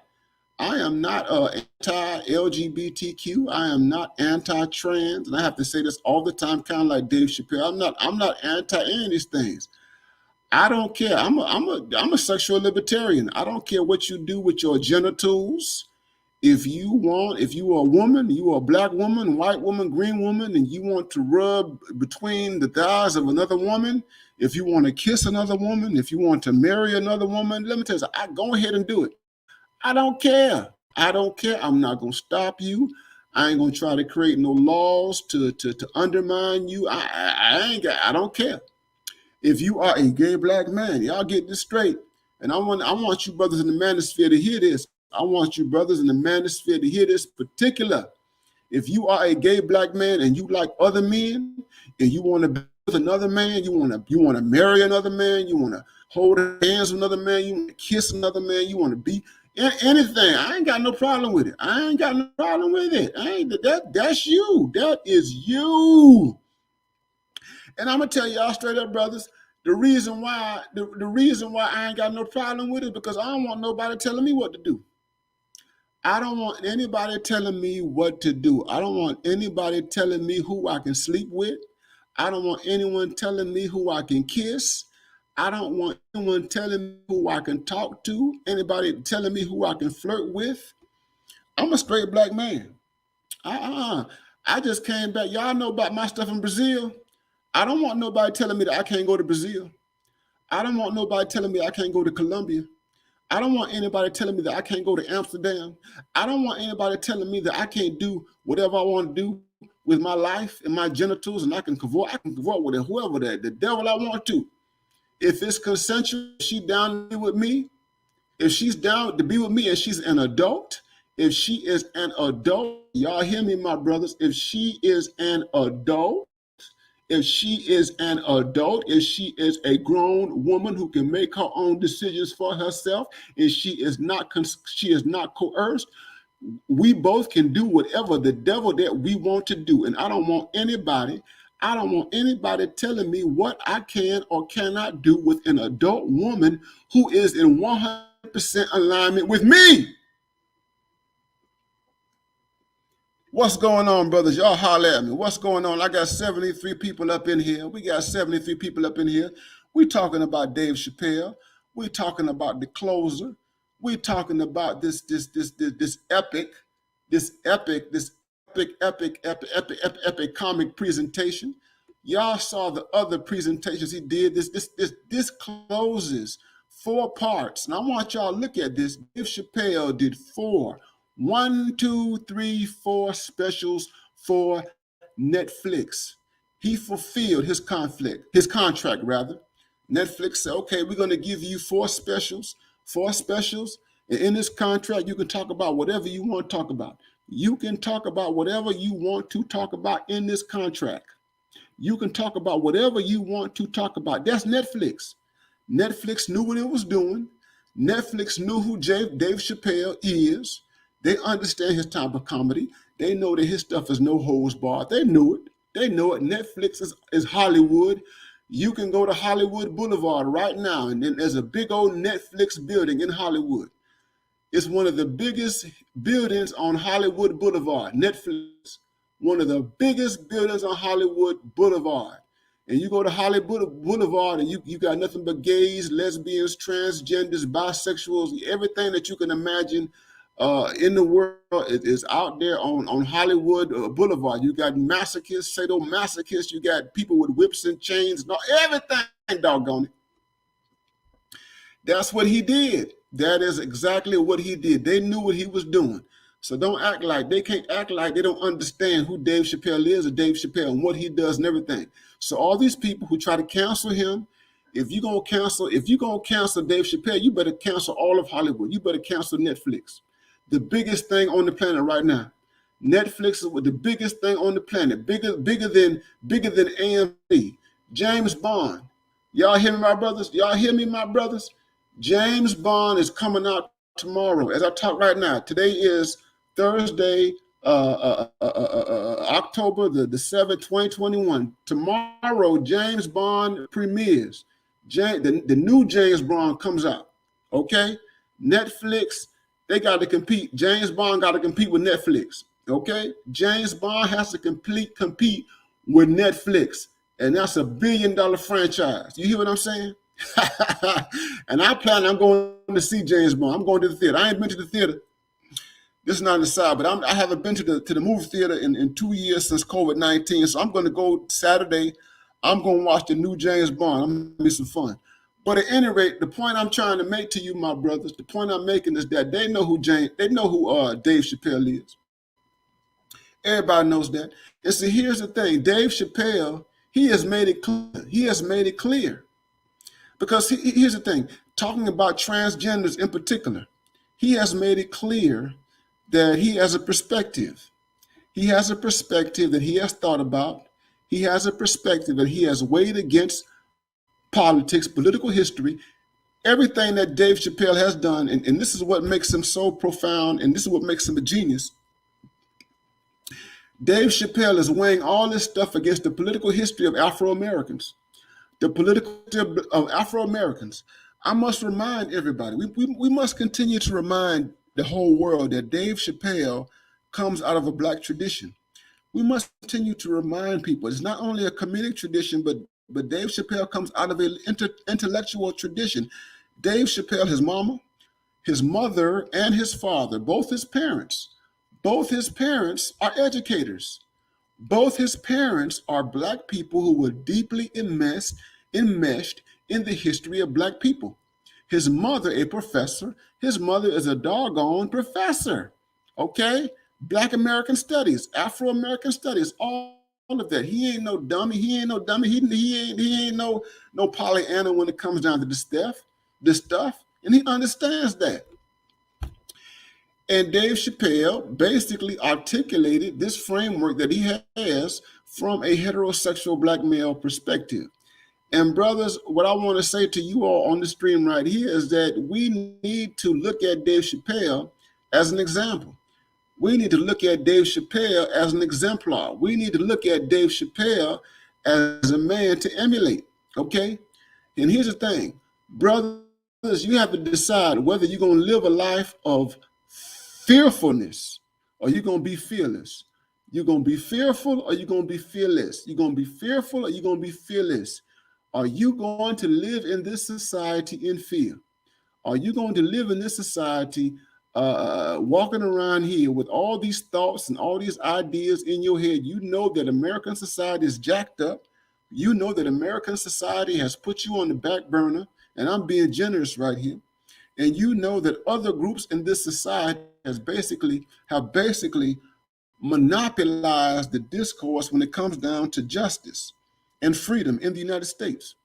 anti-LGBTQ. I am not anti-trans. And I have to say this all the time, kind of like Dave Chappelle. I'm not anti any of these things. I don't care. I'm a sexual libertarian. I don't care what you do with your genitals. If you are a woman, you are a black woman, white woman, green woman, and you want to rub between the thighs of another woman, if you want to kiss another woman, if you want to marry another woman, let me tell you, go ahead and do it. I don't care. I don't care. I'm not going to stop you. I ain't going to try to create no laws to undermine you. I don't care. If you are a gay black man, y'all get this straight. And I want you brothers in the manosphere to hear this. I want you brothers in the manosphere to hear this particular. If you are a gay black man and you like other men and you want to be with another man, you want to marry another man, you want to hold hands with another man, you want to kiss another man, you want to be anything, I ain't got no problem with it. I ain't got no problem with it. That's you. That is you. And I'm gonna tell y'all straight up, brothers, the reason why I ain't got no problem with it because I don't want nobody telling me what to do. I don't want anybody telling me what to do. I don't want anybody telling me who I can sleep with. I don't want anyone telling me who I can kiss. I don't want anyone telling me who I can talk to. Anybody telling me who I can flirt with. I'm a straight black man. I just came back. Y'all know about my stuff in Brazil. I don't want nobody telling me that I can't go to Brazil. I don't want nobody telling me I can't go to Colombia. I don't want anybody telling me that I can't go to Amsterdam. I don't want anybody telling me that I can't do whatever I want to do with my life and my genitals, and I can cavort with whoever the devil I want to. If it's consensual, she down to be with me. If she's down to be with me and she's an adult, if she is an adult, y'all hear me, my brothers, if she is an adult, if she is a grown woman who can make her own decisions for herself, and she is not coerced, we both can do whatever the devil that we want to do. And I don't want anybody telling me what I can or cannot do with an adult woman who is in 100% alignment with me. What's going on, brothers? Y'all holler at me. What's going on? I got 73 people up in here. We got 73 people up in here. We talking about Dave Chappelle. We talking about the closer. We talking about this epic comic presentation. Y'all saw the other presentations he did. This closes 4 parts. And I want y'all to look at this. Dave Chappelle did 4 specials for Netflix. He fulfilled his contract rather. Netflix said, okay, we're going to give you 4 specials. And in this contract, you can talk about whatever you want to talk about. You can talk about whatever you want to talk about in this contract. You can talk about whatever you want to talk about. That's Netflix. Netflix knew what it was doing. Netflix knew who Dave Chappelle is. They understand his type of comedy. They know that his stuff is no holds barred. They knew it. Netflix is Hollywood. You can go to Hollywood Boulevard right now, and then there's a big old Netflix building in Hollywood. It's one of the biggest buildings on Hollywood Boulevard, Netflix. One of the biggest buildings on Hollywood Boulevard. And you go to Hollywood Boulevard and you got nothing but gays, lesbians, transgenders, bisexuals, everything that you can imagine in the world is out there on Hollywood Boulevard. You got masochists, sadomasochists, you got people with whips and chains, everything, doggone it. That's what he did. That is exactly what he did. They knew what he was doing. So they can't act like they don't understand who Dave Chappelle is or Dave Chappelle and what he does and everything. So all these people who try to cancel him, if you're gonna cancel Dave Chappelle, you better cancel all of Hollywood. You better cancel Netflix. The biggest thing on the planet right now. Netflix is the biggest thing on the planet, bigger than AMC. James Bond. Y'all hear me, my brothers? James Bond is coming out tomorrow. As I talk right now, today is Thursday, October the 7th, 2021. Tomorrow, James Bond premieres. The new James Bond comes out. Okay? Netflix, they got to compete. James Bond got to compete with Netflix. Okay? James Bond has to compete with Netflix. And that's $1 billion franchise. You hear what I'm saying? And I'm going to see James Bond. I'm going to the theater. I ain't been to the theater. This is not an aside, but I haven't been to the movie theater in 2 years since COVID-19. So I'm going to go Saturday. I'm going to watch the new James Bond. I'm going to be some fun. But at any rate, the point I'm trying to make to you, my brothers, the point I'm making is that they know who Dave Chappelle is. Everybody knows that. And see, here's the thing: Dave Chappelle, he has made it clear. He has made it clear because here's the thing: talking about transgenders in particular, he has made it clear that he has a perspective. He has a perspective that he has thought about. He has a perspective that he has weighed against politics, political history, everything that Dave Chappelle has done. And this is what makes him so profound, and this is what makes him a genius. Dave Chappelle is weighing all this stuff against the political history of Afro-Americans. The political history of Afro-Americans. I must remind everybody, we must continue to remind the whole world that Dave Chappelle comes out of a Black tradition. We must continue to remind people it's not only a comedic tradition, but Dave Chappelle comes out of an intellectual tradition. Dave Chappelle, his mama, his mother, and his father, both his parents are educators. Both his parents are Black people who were deeply enmeshed in the history of Black people. His mother, a professor. His mother is a doggone professor. Okay? Black American studies, Afro-American studies, all of that. He ain't no dummy. He ain't no Pollyanna when it comes down to this stuff. And he understands that. And Dave Chappelle basically articulated this framework that he has from a heterosexual Black male perspective. And brothers, what I want to say to you all on the stream right here is that we need to look at Dave Chappelle as an example. We need to look at Dave Chappelle as an exemplar. We need to look at Dave Chappelle as a man to emulate, okay? And here's the thing, brothers, you have to decide whether you're going to live a life of fearfulness or you're going to be fearless. You're going to be fearful or you're going to be fearless. You're going to be fearful or you're going to be fearless. Are you going to live in this society in fear? Are you going to live in this society walking around here with all these thoughts and all these ideas in your head? You know that American society is jacked up. You know that American society has put you on the back burner, and I'm being generous right here. And you know that other groups in this society have basically monopolized the discourse when it comes down to justice and freedom in the United States.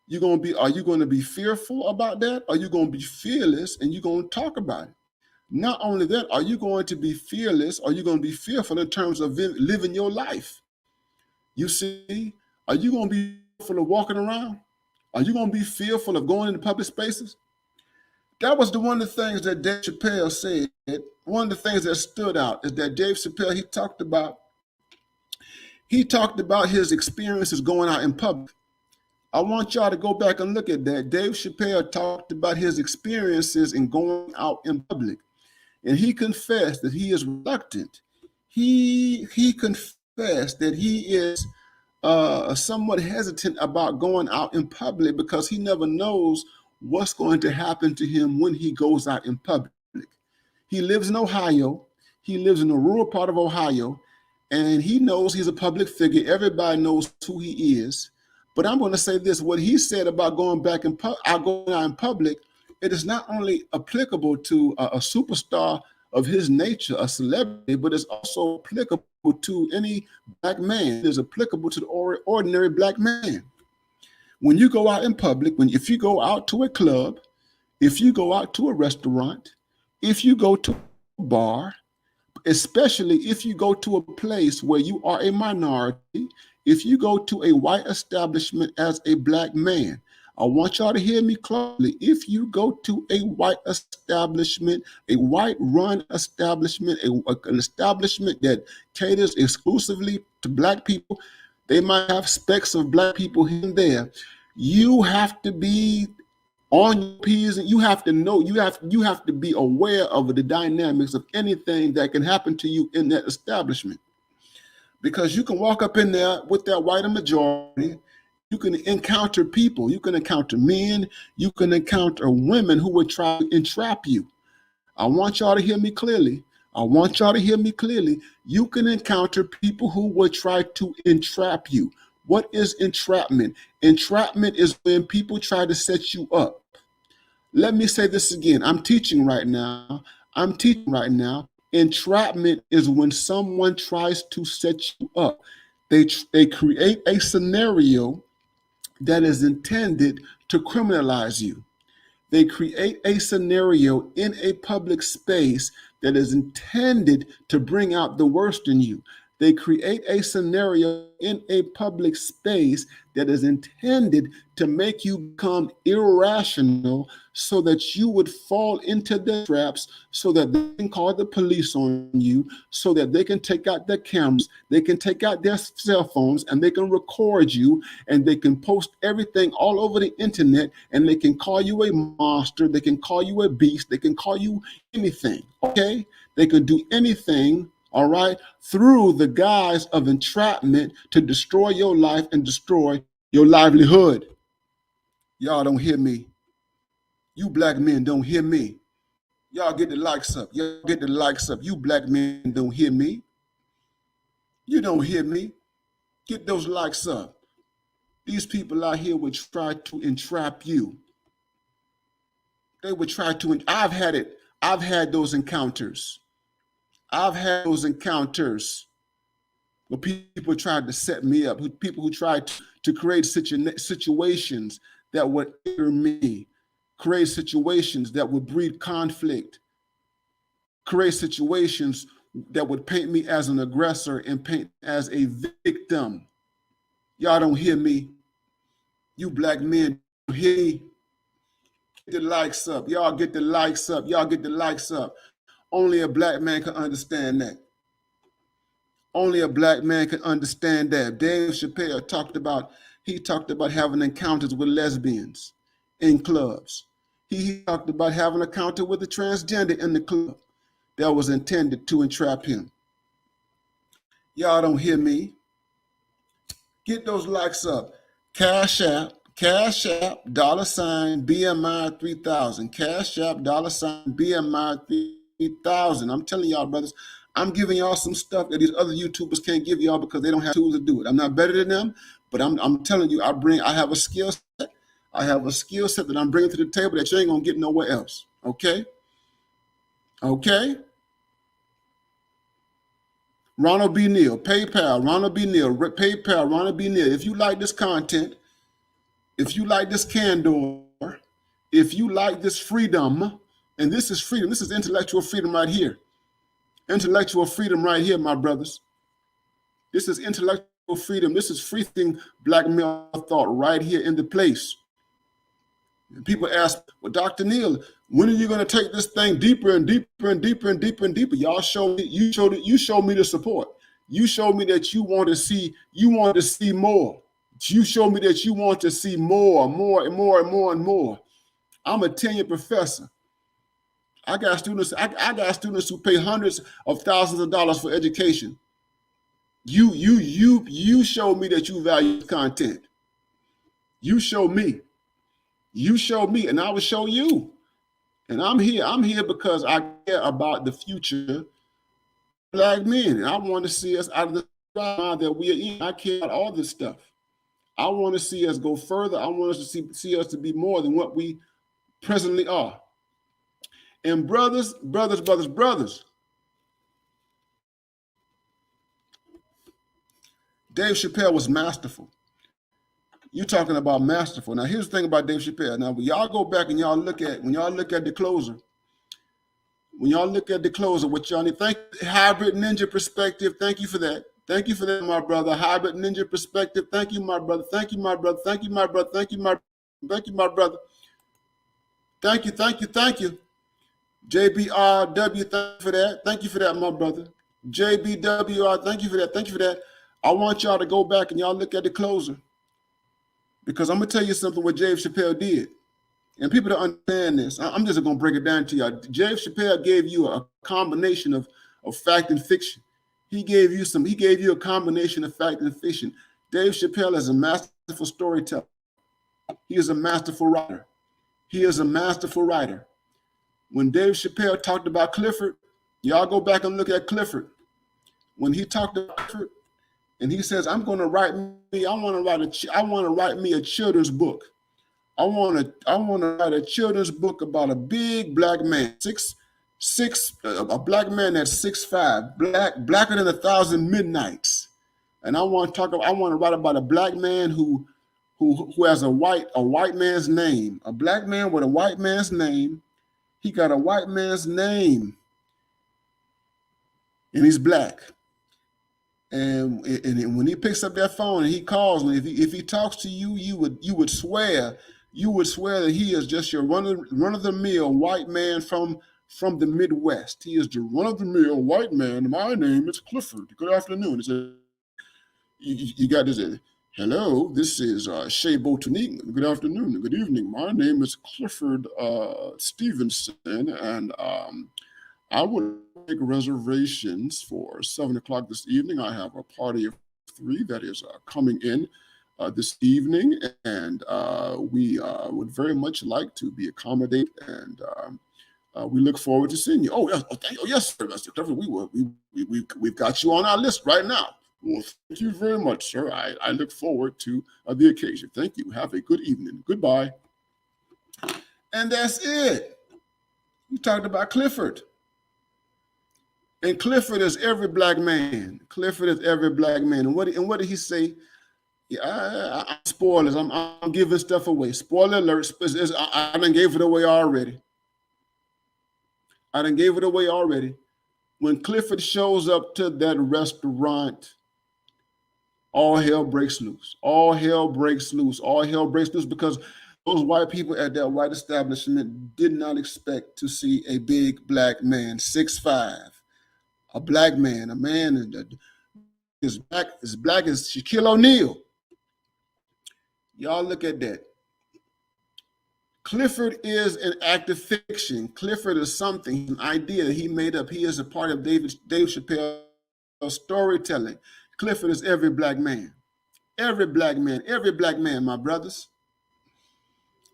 Are you going to be fearful about that? Or are you going to be fearless and you're going to talk about it? Not only that, are you going to be fearless or are you going to be fearful in terms of living your life? You see, are you going to be fearful of walking around? Are you going to be fearful of going into public spaces? That was one of the things that Dave Chappelle said. One of the things that stood out is that Dave Chappelle, he talked about his experiences going out in public. I want y'all to go back and look at that. Dave Chappelle talked about his experiences in going out in public. And he confessed that he is reluctant. He confessed that he is somewhat hesitant about going out in public because he never knows what's going to happen to him when he goes out in public. He lives in Ohio. He lives in a rural part of Ohio, and he knows he's a public figure. Everybody knows who he is. But I'm going to say this: what he said about going out in public, it is not only applicable to a superstar of his nature, a celebrity, but it's also applicable to any Black man. It is applicable to the ordinary Black man. When you go out in public, if you go out to a club, if you go out to a restaurant, if you go to a bar, especially if you go to a place where you are a minority, if you go to a white establishment as a Black man, I want y'all to hear me closely. If you go to a white establishment, a white-run establishment, an establishment that caters exclusively to Black people, they might have specks of Black people here and there. You have to be on your P's, and you have to know, you have to be aware of the dynamics of anything that can happen to you in that establishment. Because you can walk up in there with that white majority, you can encounter people, you can encounter men, you can encounter women who would try to entrap you. I want y'all to hear me clearly. I want y'all to hear me clearly. You can encounter people who will try to entrap you. What is entrapment? Entrapment is when people try to set you up. Let me say this again. I'm teaching right now. Entrapment is when someone tries to set you up. They create a scenario that is intended to criminalize you. They create a scenario in a public space that is intended to bring out the worst in you. They create a scenario in a public space that is intended to make you become irrational so that you would fall into their traps, so that they can call the police on you, so that they can take out their cameras, they can take out their cell phones, and they can record you, and they can post everything all over the internet, and they can call you a monster, they can call you a beast, they can call you anything, okay? They can do anything, all right, through the guise of entrapment to destroy your life and destroy your livelihood. Y'all don't hear me. You black men don't hear me. Y'all get the likes up. Y'all get the likes up. You black men don't hear me. You don't hear me. Get those likes up. These people out here would try to entrap you. They would try to, I've had it. I've had those encounters. I've had those encounters where people tried to set me up, people who tried to create situations that would injure me, create situations that would breed conflict, create situations that would paint me as an aggressor and paint as a victim. Y'all don't hear me. You black men don't hear me. Get the likes up. Y'all get the likes up. Y'all get the likes up. Only a black man can understand that. Only a black man can understand that. Dave Chappelle talked about having encounters with lesbians in clubs. He talked about having an encounter with a transgender in the club that was intended to entrap him. Y'all don't hear me. Get those likes up. Cash App, $ BMI 3000. Cash App, $ BMI 3000. I'm telling y'all, brothers, I'm giving y'all some stuff that these other YouTubers can't give y'all because they don't have tools to do it. I'm not better than them, but I'm telling you, I have a skill set. I have a skill set that I'm bringing to the table that you ain't gonna get nowhere else. Okay? Okay? Ronald B. Neal, PayPal, Ronald B. Neal, PayPal, Ronald B. Neal. If you like this content, if you like this candor, if you like this freedom, and this is freedom, this is intellectual freedom right here. Intellectual freedom right here, my brothers. This is intellectual freedom. This is freeing black male thought right here in the place. And people ask, well, Dr. Neal, when are you going to take this thing deeper and deeper and deeper and deeper and deeper? Y'all show me, you showed me the support. You showed me that you want to see more. You show me that you want to see more and more and more and more and more. I'm a tenured professor. I got students who pay hundreds of thousands of dollars for education. You show me that you value content. You show me. You show me, and I will show you. And I'm here because I care about the future of black men. And I want to see us out of the drama that we are in. I care about all this stuff. I want to see us go further. I want us to see us to be more than what we presently are. And brothers, Dave Chappelle was masterful. You talking about masterful. Now, here's the thing about Dave Chappelle. Now, when y'all go back and y'all look at the closer, what y'all need, thank you, Hybrid Ninja Perspective. Thank you for that. Thank you for that, my brother. Hybrid Ninja Perspective. Thank you, my brother. Thank you, my brother. Thank you, my brother. Thank you, my brother. Thank you. JBRW, thank you for that. Thank you for that, my brother. JBWR, thank you for that. I want y'all to go back and y'all look at the closer. Because I'm going to tell you something what Dave Chappelle did. And people don't understand this. I'm just going to break it down to y'all. Dave Chappelle gave you a combination of fact and fiction. He gave you a combination of fact and fiction. Dave Chappelle is a masterful storyteller. He is a masterful writer. When Dave Chappelle talked about Clifford, Y'all go back and look at Clifford. When he talked about Clifford, and he says, "I'm going to write me. I want to write me a children's book. I want to write a children's book about a big black man, a black man that's 6'5", blacker than 1,000 midnights. And I want to write about a black man who has a white man's name, a black man with a white man's name. He got a white man's name, and he's black. And when he picks up that phone and he calls me, if he talks to you, you would swear that he is just your run of the mill white man from the Midwest. He is the run of the mill white man. My name is Clifford. Good afternoon. He said, you got this. Hello, this is Shea Botanique. Good afternoon. Good evening. My name is Clifford Stevenson, and I would make reservations for 7 o'clock this evening. I have a party of 3 that is coming in this evening, and we would very much like to be accommodated, and we look forward to seeing you. Oh, yes, yes, sir, Mr. Clifford. We've got you on our list right now. Well, thank you very much, sir. I look forward to the occasion. Thank you. Have a good evening. Goodbye. And that's it. You talked about Clifford. And Clifford is every black man. Clifford is every black man. And what did he say? Yeah, I'm spoilers. I'm giving stuff away. Spoiler alert. I done gave it away already. When Clifford shows up to that restaurant, all hell breaks loose. All hell breaks loose because those white people at that white establishment did not expect to see a big black man, 6'5", a black man, a man as black as Shaquille O'Neal. Y'all look at that. Clifford is an act of fiction. Clifford is something, an idea that he made up. He is a part of Dave Chappelle's storytelling. Clifford is every black man. Every black man, my brothers.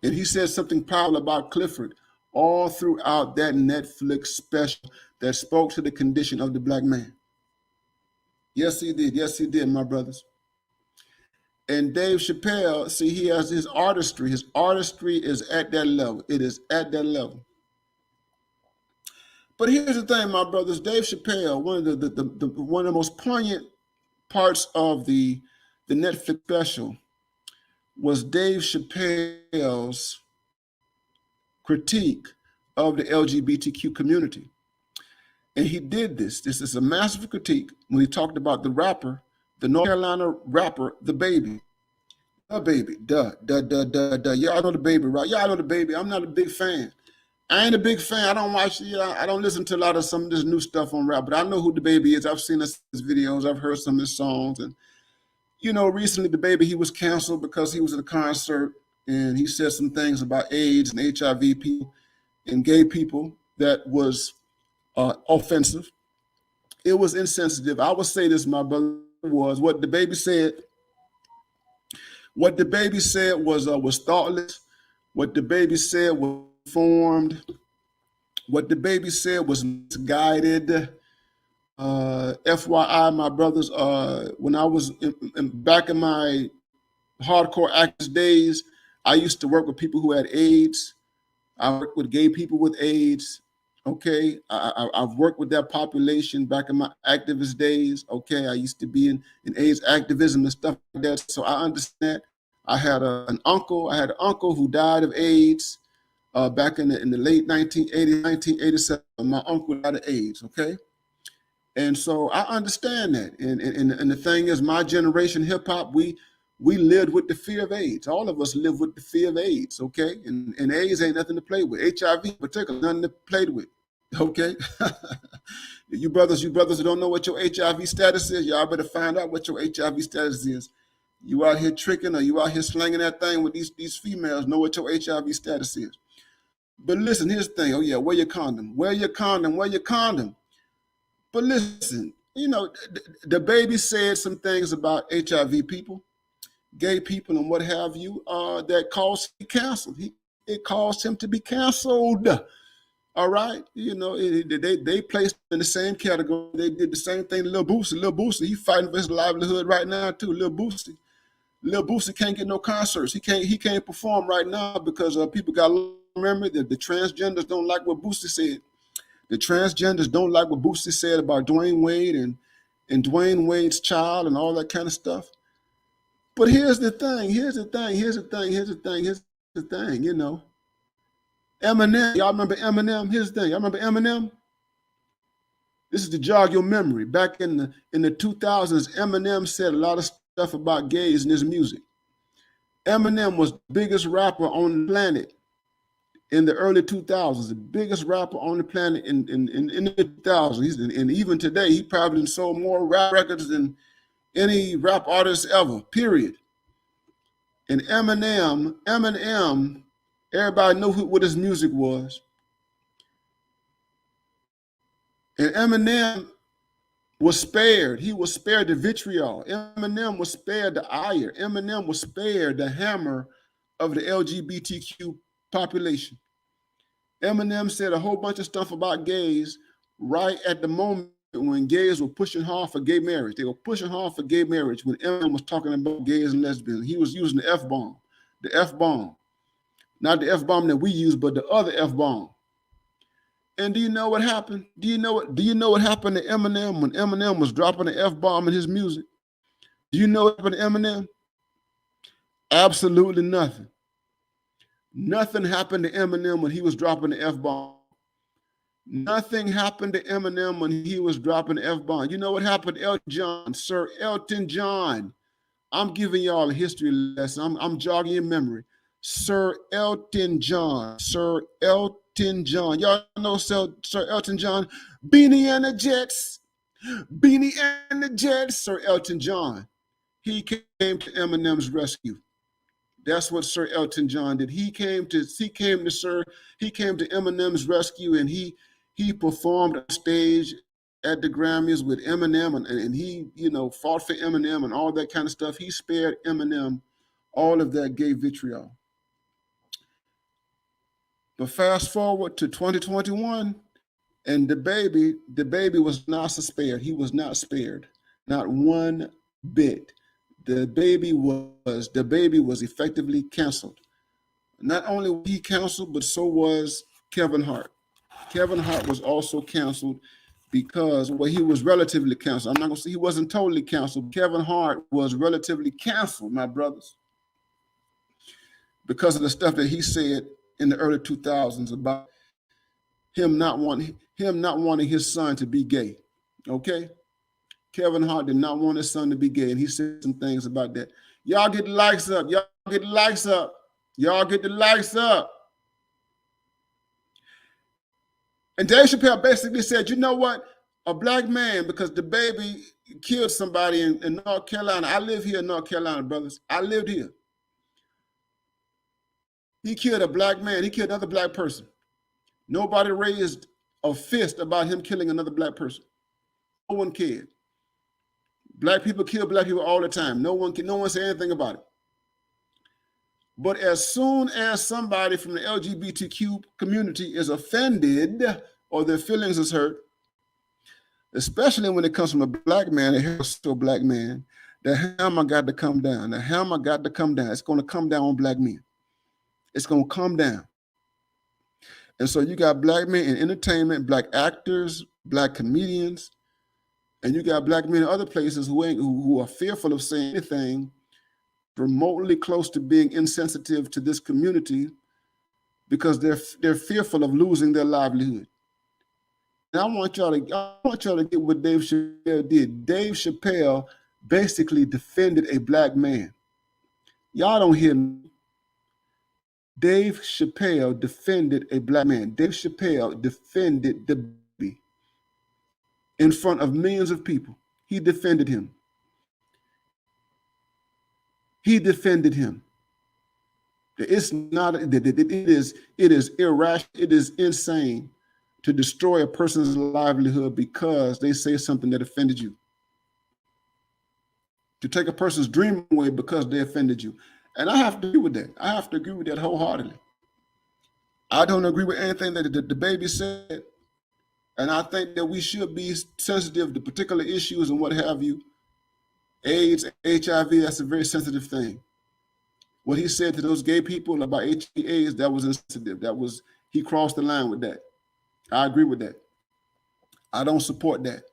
And he said something powerful about Clifford all throughout that Netflix special that spoke to the condition of the black man. Yes, he did, my brothers. And Dave Chappelle, see, he has his artistry. His artistry is at that level. It is at that level. But here's the thing, my brothers. Dave Chappelle, one of the most poignant parts of the Netflix special was Dave Chappelle's critique of the LGBTQ community. And he did this. This is a massive critique when he talked about the rapper, the North Carolina rapper, The Baby. The Baby, duh. Y'all know The Baby, right? Y'all know The Baby. I'm not a big fan. I ain't a big fan. I don't watch, I don't listen to a lot of some of this new stuff on rap, but I know who The Baby is. I've seen his videos. I've heard some of his songs. And, recently The Baby, he was canceled because he was at a concert and he said some things about AIDS and HIV people and gay people that was offensive. It was insensitive. I would say this, my brother, was what The Baby said. What The Baby said was thoughtless. What The Baby said was informed. What The Baby said was misguided. FYI, my brothers, when I was back in my hardcore activist days, I used to work with people who had AIDS. I worked with gay people with AIDS. Okay, I've worked with that population back in my activist days. Okay, I used to be in AIDS activism and stuff like that, so I understand. I had an uncle who died of AIDS back in the late 1980s, 1987. My uncle died of AIDS. Okay, and so I understand that. And the thing is, my generation, hip hop, we lived with the fear of AIDS. All of us live with the fear of AIDS. Okay, and AIDS ain't nothing to play with. HIV in particular, nothing to play with. Okay, you brothers who don't know what your HIV status is, y'all better find out what your HIV status is. You out here tricking or you out here slanging that thing with these females, know what your HIV status is. But listen, here's the thing. Oh yeah, wear your condom. Wear your condom. Wear your condom. But listen, The Baby said some things about HIV people, gay people, and what have you, that caused him to be canceled. It caused him to be canceled. All right, they placed in the same category. They did the same thing to Lil Boosie. Lil Boosie, he fighting for his livelihood right now too. Lil Boosie can't get no concerts. He can't perform right now because people got to remember that the transgenders don't like what Boosie said. The transgenders don't like what Boosie said about Dwayne Wade and Dwayne Wade's child and all that kind of stuff. But here's the thing. Eminem, y'all remember Eminem? Here's the thing. Y'all remember Eminem? This is to jog your memory. Back in the 2000s, Eminem said a lot of stuff about gays in his music. Eminem was the biggest rapper on the planet in the early 2000s, the biggest rapper on the planet in the 2000s. And even today, he probably sold more rap records than any rap artist ever, period. And Eminem, everybody knew what his music was. And Eminem was spared. He was spared the vitriol. Eminem was spared the ire. Eminem was spared the hammer of the LGBTQ population. Eminem said a whole bunch of stuff about gays right at the moment when gays were pushing hard for gay marriage. They were pushing hard for gay marriage when Eminem was talking about gays and lesbians. He was using the F-bomb. The F-bomb. Not the F-bomb that we use, but the other F-bomb. And do you know what happened? Do you know what happened to Eminem when Eminem was dropping the F-bomb in his music? Do you know what happened to Eminem? Absolutely nothing. Nothing happened to Eminem when he was dropping the F-bomb. Nothing happened to Eminem when he was dropping the F-bomb. You know what happened to Elton John? Sir Elton John. I'm giving y'all a history lesson. I'm jogging your memory. Sir Elton John. Sir Elton John. Y'all know Sir Elton John? Beanie and the Jets. Beanie and the Jets. Sir Elton John. He came to Eminem's rescue. That's what Sir Elton John did. He came to Eminem's rescue, and he performed on stage at the Grammys with Eminem, and he fought for Eminem and all that kind of stuff. He spared Eminem all of that gay vitriol. But fast forward to 2021, and the baby was not spared. He was not spared, not one bit. The baby was effectively canceled. Not only was he canceled, but so was Kevin Hart. Kevin Hart was also canceled because, he was relatively canceled. I'm not going to say he wasn't totally canceled. Kevin Hart was relatively canceled, my brothers, because of the stuff that he said in the early 2000s about him not wanting his son to be gay. Okay? Kevin Hart did not want his son to be gay, and he said some things about that. Y'all get the likes up. Y'all get the likes up. Y'all get the likes up. And Dave Chappelle basically said, you know what? A black man, because the baby killed somebody in North Carolina. I live here in North Carolina, brothers. I lived here. He killed a black man. He killed another black person. Nobody raised a fist about him killing another black person. No one cared. Black people kill black people all the time. No one said anything about it. But as soon as somebody from the LGBTQ community is offended or their feelings is hurt, especially when it comes from a black man, a heterosexual black man, the hammer got to come down. The hammer got to come down. It's going to come down on black men. It's going to come down. And so you got black men in entertainment, black actors, black comedians, and you got black men in other places who are fearful of saying anything remotely close to being insensitive to this community because they're fearful of losing their livelihood. And I want y'all to get what Dave Chappelle did. Dave Chappelle basically defended a black man. Y'all don't hear me. Dave Chappelle defended a black man. Dave Chappelle defended the baby in front of millions of people. He defended him. He defended him. It's not. It is irrational. It is insane to destroy a person's livelihood because they say something that offended you. To take a person's dream away because they offended you. And I have to agree with that. I have to agree with that wholeheartedly. I don't agree with anything that the baby said. And I think that we should be sensitive to particular issues and what have you. AIDS, HIV, that's a very sensitive thing. What he said to those gay people about HIV/AIDS, that was insensitive. He crossed the line with that. I agree with that. I don't support that.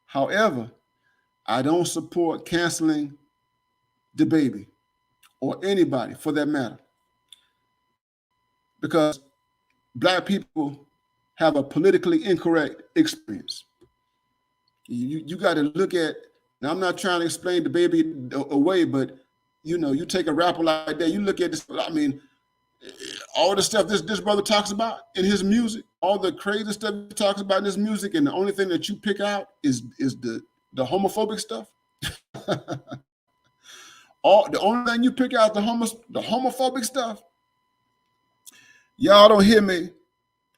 However, I don't support canceling the baby or anybody for that matter, because Black people have a politically incorrect experience. You got to look at. Now, I'm not trying to explain the baby away, but you take a rapper like that, you look at this. I mean, all the stuff this brother talks about in his music, all the crazy stuff he talks about in his music, and the only thing that you pick out is the homophobic stuff. The only thing you pick out the homophobic stuff. Y'all don't hear me.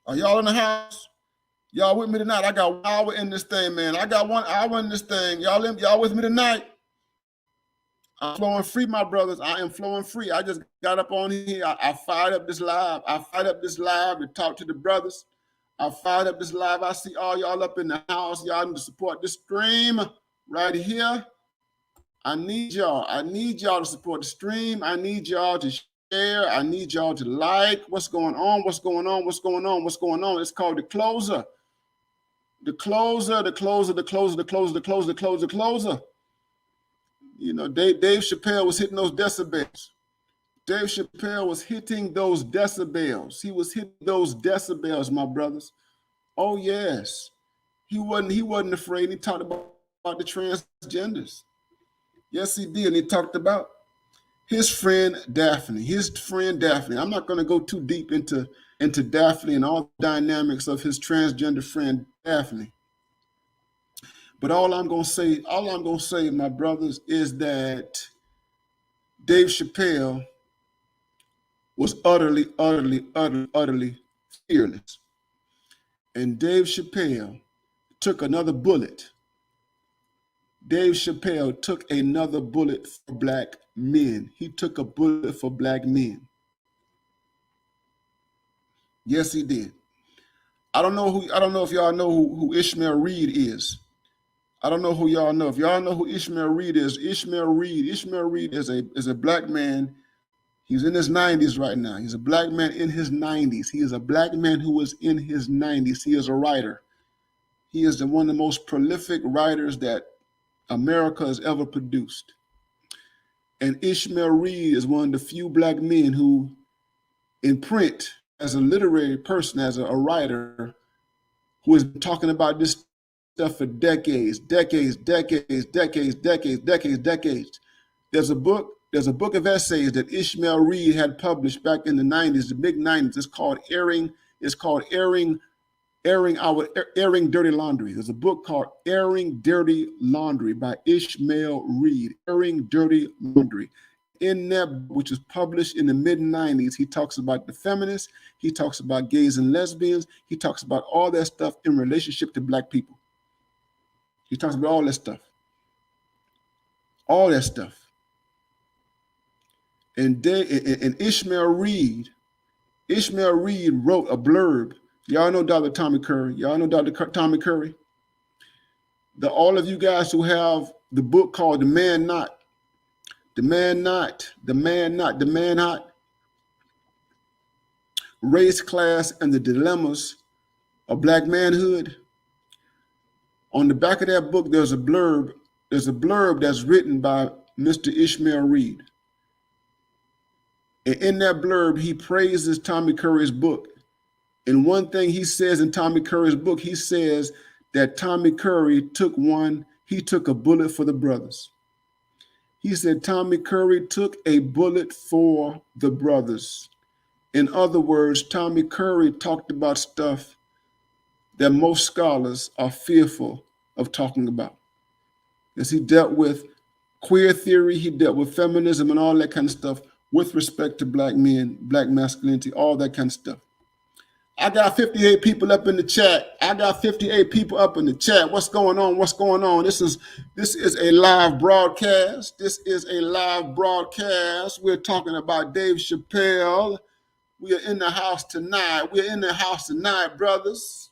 Are y'all in the house? Y'all with me tonight? I got 1 hour in this thing, man. I got 1 hour in this thing. Y'all with me tonight? I'm flowing free, my brothers. I am flowing free. I just got up on here. I fired up this live. I fired up this live to talk to the brothers. I fired up this live. I see all y'all up in the house. Y'all need to support this stream right here. I need y'all. I need y'all to support the stream. I need y'all to share. I need y'all to like. What's going on? What's going on? What's going on? What's going on? It's called The Closer. The Closer, The Closer, The Closer, The Closer, The Closer, The Closer, The Closer. Dave Chappelle was hitting those decibels. Dave Chappelle was hitting those decibels. He was hitting those decibels, my brothers. Oh, yes. He wasn't afraid. He talked about the transgenders. Yes, he did. And he talked about his friend Daphne. I'm not going to go too deep into Daphne and all the dynamics of his transgender friend Daphne. But all I'm gonna say, my brothers, is that Dave Chappelle was utterly fearless. And Dave Chappelle took another bullet. Dave Chappelle took another bullet for Black men. He took a bullet for Black men. Yes, he did. I don't know if y'all know who Ishmael Reed is. I don't know who y'all know. If y'all know who Ishmael Reed is, Ishmael Reed is a Black man. He's in his 90s right now. He's a Black man in his 90s. He is a Black man who is in his 90s. He is a writer. He is one of the most prolific writers that America has ever produced. And Ishmael Reed is one of the few Black men who, in print, as a literary person, as a writer, who has been talking about this stuff for decades. There's a book of essays that Ishmael Reed had published back in the 90s, the mid 90s. It's called Airing Dirty Laundry. There's a book called Airing Dirty Laundry by Ishmael Reed. Airing Dirty Laundry. In that, which was published in the mid 90s, he talks about the feminists. He talks about gays and lesbians. He talks about all that stuff in relationship to Black people. He talks about all that stuff. All that stuff. And Ishmael Reed wrote a blurb. Y'all know Dr. Tommy Curry. Tommy Curry? All of you guys who have the book called The Man Not, Race, Class, and the Dilemmas of Black Manhood. On the back of that book, there's a blurb that's written by Mr. Ishmael Reed. And in that blurb, he praises Tommy Curry's book. And one thing he says in Tommy Curry's book, he says that Tommy Curry took a bullet for the brothers. He said Tommy Curry took a bullet for the brothers. In other words, Tommy Curry talked about stuff that most scholars are fearful of talking about. As he dealt with queer theory, he dealt with feminism and all that kind of stuff with respect to Black men, Black masculinity, all that kind of stuff. I got 58 people up in the chat. What's going on? This is a live broadcast. We're talking about Dave Chappelle. We are in the house tonight. We are in the house tonight, brothers.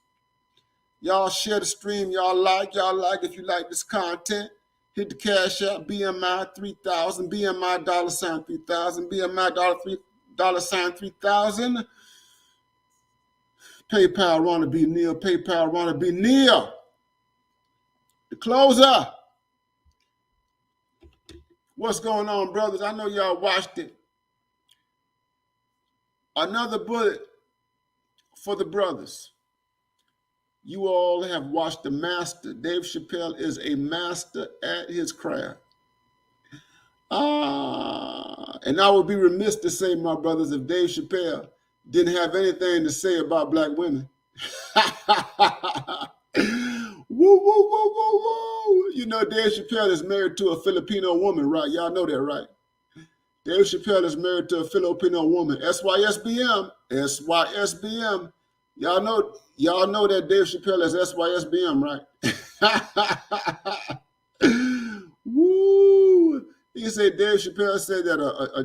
Y'all share the stream. Y'all like. If you like this content, hit the cash app, BMI 3000, BMI $3000, BMI $3000. PayPal Ronald B. Neal, PayPal Ronald B. Neal. The closer. What's going on, brothers? I know y'all watched it. Another bullet for the brothers. You all have watched the master. Dave Chappelle is a master at his craft. And I would be remiss to say, my brothers, if Dave Chappelle didn't have anything to say about black women. Woo, woo, woo, woo, woo. You know, Dave Chappelle is married to a Filipino woman, right? Y'all know that, right? Dave Chappelle is married to a Filipino woman. SYSBM. SYSBM. Y'all know that Dave Chappelle is SYSBM, right? Woo. He said Dave Chappelle said that a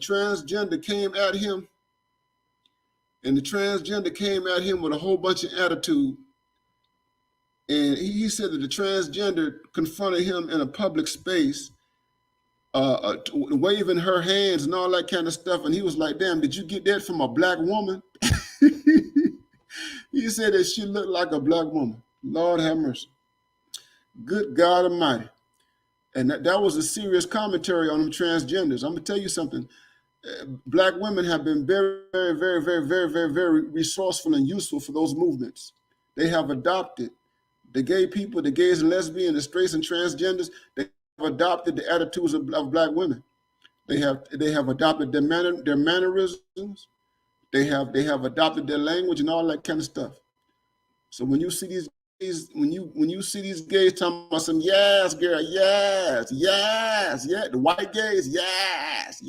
transgender came at him, and the transgender came at him with a whole bunch of attitude. And he said that the transgender confronted him in a public space, waving her hands and all that kind of stuff. And he was like, damn, did you get that from a black woman? He said that she looked like a black woman. Lord have mercy. Good God Almighty. And that was a serious commentary on them transgenders. I'm going to tell you something. Black women have been very, very, very, very, very, very, very resourceful and useful for those movements. They have adopted the gay people, the gays and lesbians, the straights and transgenders. They have adopted the attitudes of black women. They have adopted their mannerisms. They have adopted their language and all that kind of stuff. So when you see these gays, when you see these gays talking about some yes, girl, yes, the white gays, yes.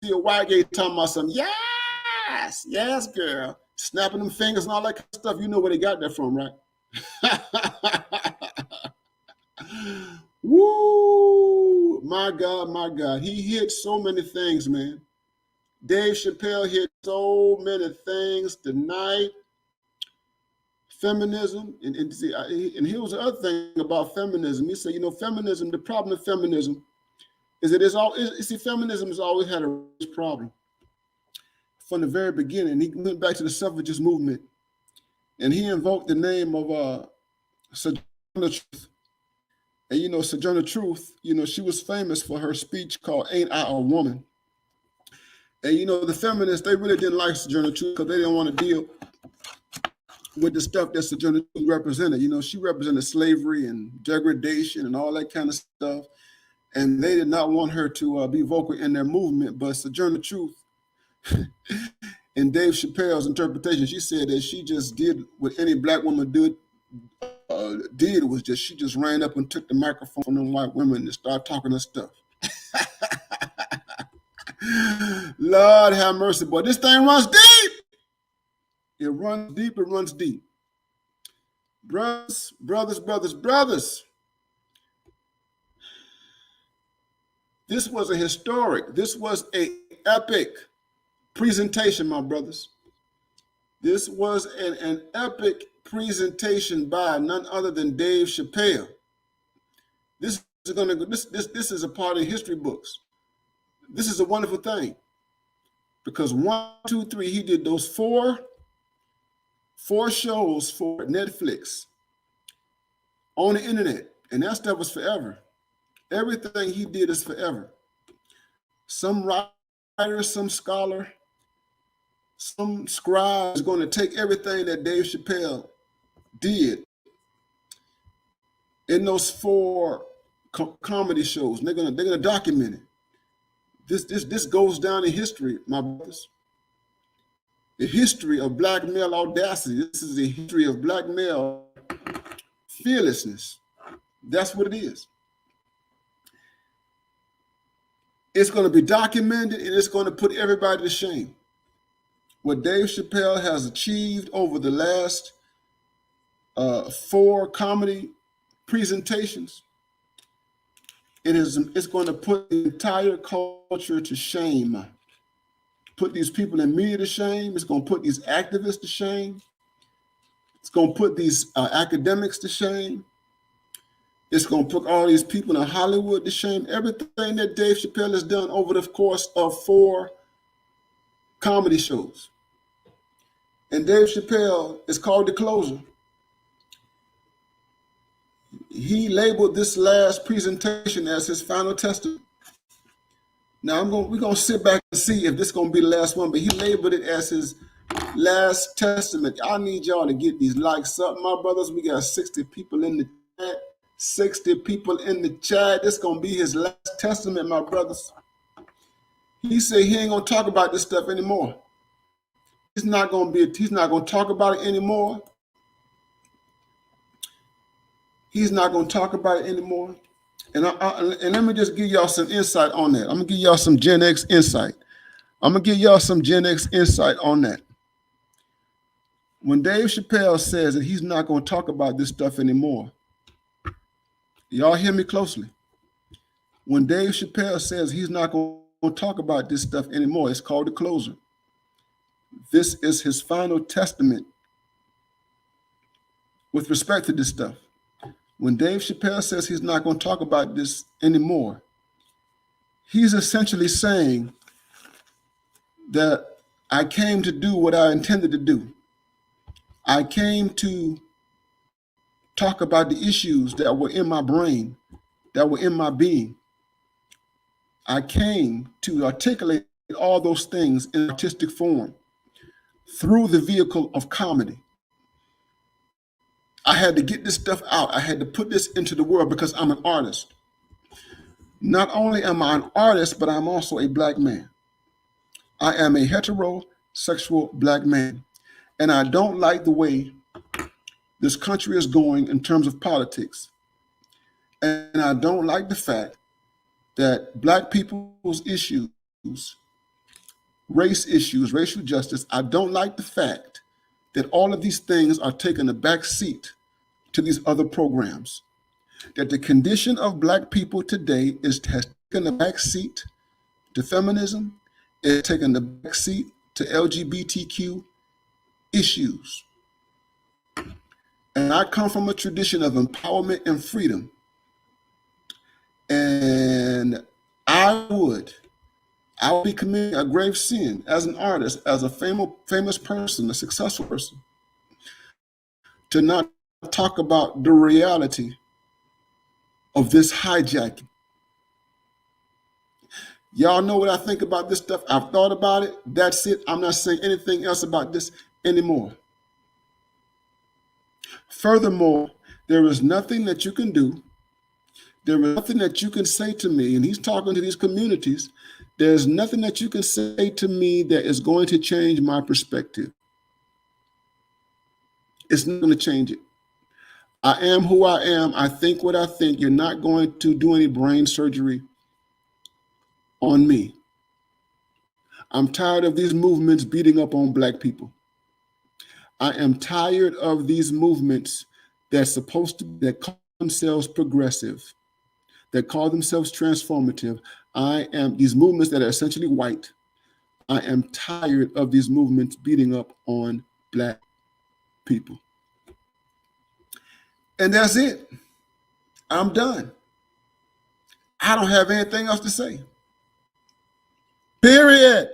See a white gay talking about some yes, girl, snapping them fingers and all that kind of stuff. You know where they got that from, right? Woo! My God. He hit so many things, man. Dave Chappelle hit so many things tonight. Feminism, and here's the other thing about feminism. He said, you know, feminism, the problem with feminism is that feminism has always had a race problem. From the very beginning, he went back to the suffragist movement, and he invoked the name of Sojourner Truth. And, you know, Sojourner Truth, you know, she was famous for her speech called Ain't I a Woman? And, you know, the feminists, they really didn't like Sojourner Truth because they didn't want to deal with the stuff that Sojourner Truth represented. You know, she represented slavery and degradation and all that kind of stuff. And they did not want her to be vocal in their movement. But Sojourner Truth, in Dave Chappelle's interpretation, she said that she just did what any black woman did was just, she just ran up and took the microphone from them white women and started talking her stuff. Lord have mercy, boy. This thing runs deep. It runs deep. Brothers. This was an epic presentation, my brothers. This was an epic presentation by none other than Dave Chappelle. This is a part of history books. This is a wonderful thing. Because 1, 2, 3, he did those four shows for Netflix on the internet. And that stuff was forever. Everything he did is forever. Some writer, some scholar, some scribe is going to take everything that Dave Chappelle did in those 4 comedy shows. They're gonna document it. This goes down in history, my brothers. The history of black male audacity. This is the history of black male fearlessness. That's what it is. It's going to be documented, and it's going to put everybody to shame. What Dave Chappelle has achieved over the last 4 comedy presentations, it's going to put the entire culture to shame. Put these people in media to shame. It's going to put these activists to shame. It's going to put these academics to shame. It's going to put all these people in Hollywood to shame. Everything that Dave Chappelle has done over the course of 4 comedy shows. And Dave Chappelle is called The Closer. He labeled this last presentation as his final testament. Now we're gonna sit back and see if this is gonna be the last one, but he labeled it as his last testament. I need y'all to get these likes up, my brothers. We got 60 people in the chat. 60 people in the chat. This is gonna be his last testament, my brothers. He said he ain't gonna talk about this stuff anymore. He's not gonna talk about it anymore. He's not gonna talk about it anymore. And let me just give y'all some insight on that. I'm gonna give y'all some Gen X insight. I'm gonna give y'all some Gen X insight on that. When Dave Chappelle says that he's not gonna talk about this stuff anymore, y'all hear me closely. When Dave Chappelle says he's not gonna talk about this stuff anymore, it's called The Closer. This is his final testament with respect to this stuff. When Dave Chappelle says he's not going to talk about this anymore, he's essentially saying that I came to do what I intended to do. I came to talk about the issues that were in my brain, that were in my being. I came to articulate all those things in artistic form through the vehicle of comedy. I had to get this stuff out. I had to put this into the world because I'm an artist. Not only am I an artist, but I'm also a Black man. I am a heterosexual Black man. And I don't like the way this country is going in terms of politics. And I don't like the fact that Black people's issues, race issues, racial justice, I don't like the fact that all of these things are taking a back seat to these other programs. That the condition of Black people today has taken a back seat to feminism, it's taken the back seat to LGBTQ issues. And I come from a tradition of empowerment and freedom. And I would be committing a grave sin as an artist, as a famous person, a successful person, to not talk about the reality of this hijacking. Y'all know what I think about this stuff. I've thought about it. That's it. I'm not saying anything else about this anymore. Furthermore, there is nothing that you can do. There is nothing that you can say to me, and he's talking to these communities. There's nothing that you can say to me that is going to change my perspective. It's not going to change it. I am who I am. I think what I think. You're not going to do any brain surgery on me. I'm tired of these movements beating up on Black people. I am tired of these movements that call themselves progressive, that call themselves transformative. These movements that are essentially white. I am tired of these movements beating up on Black people. And that's it. I'm done. I don't have anything else to say. Period.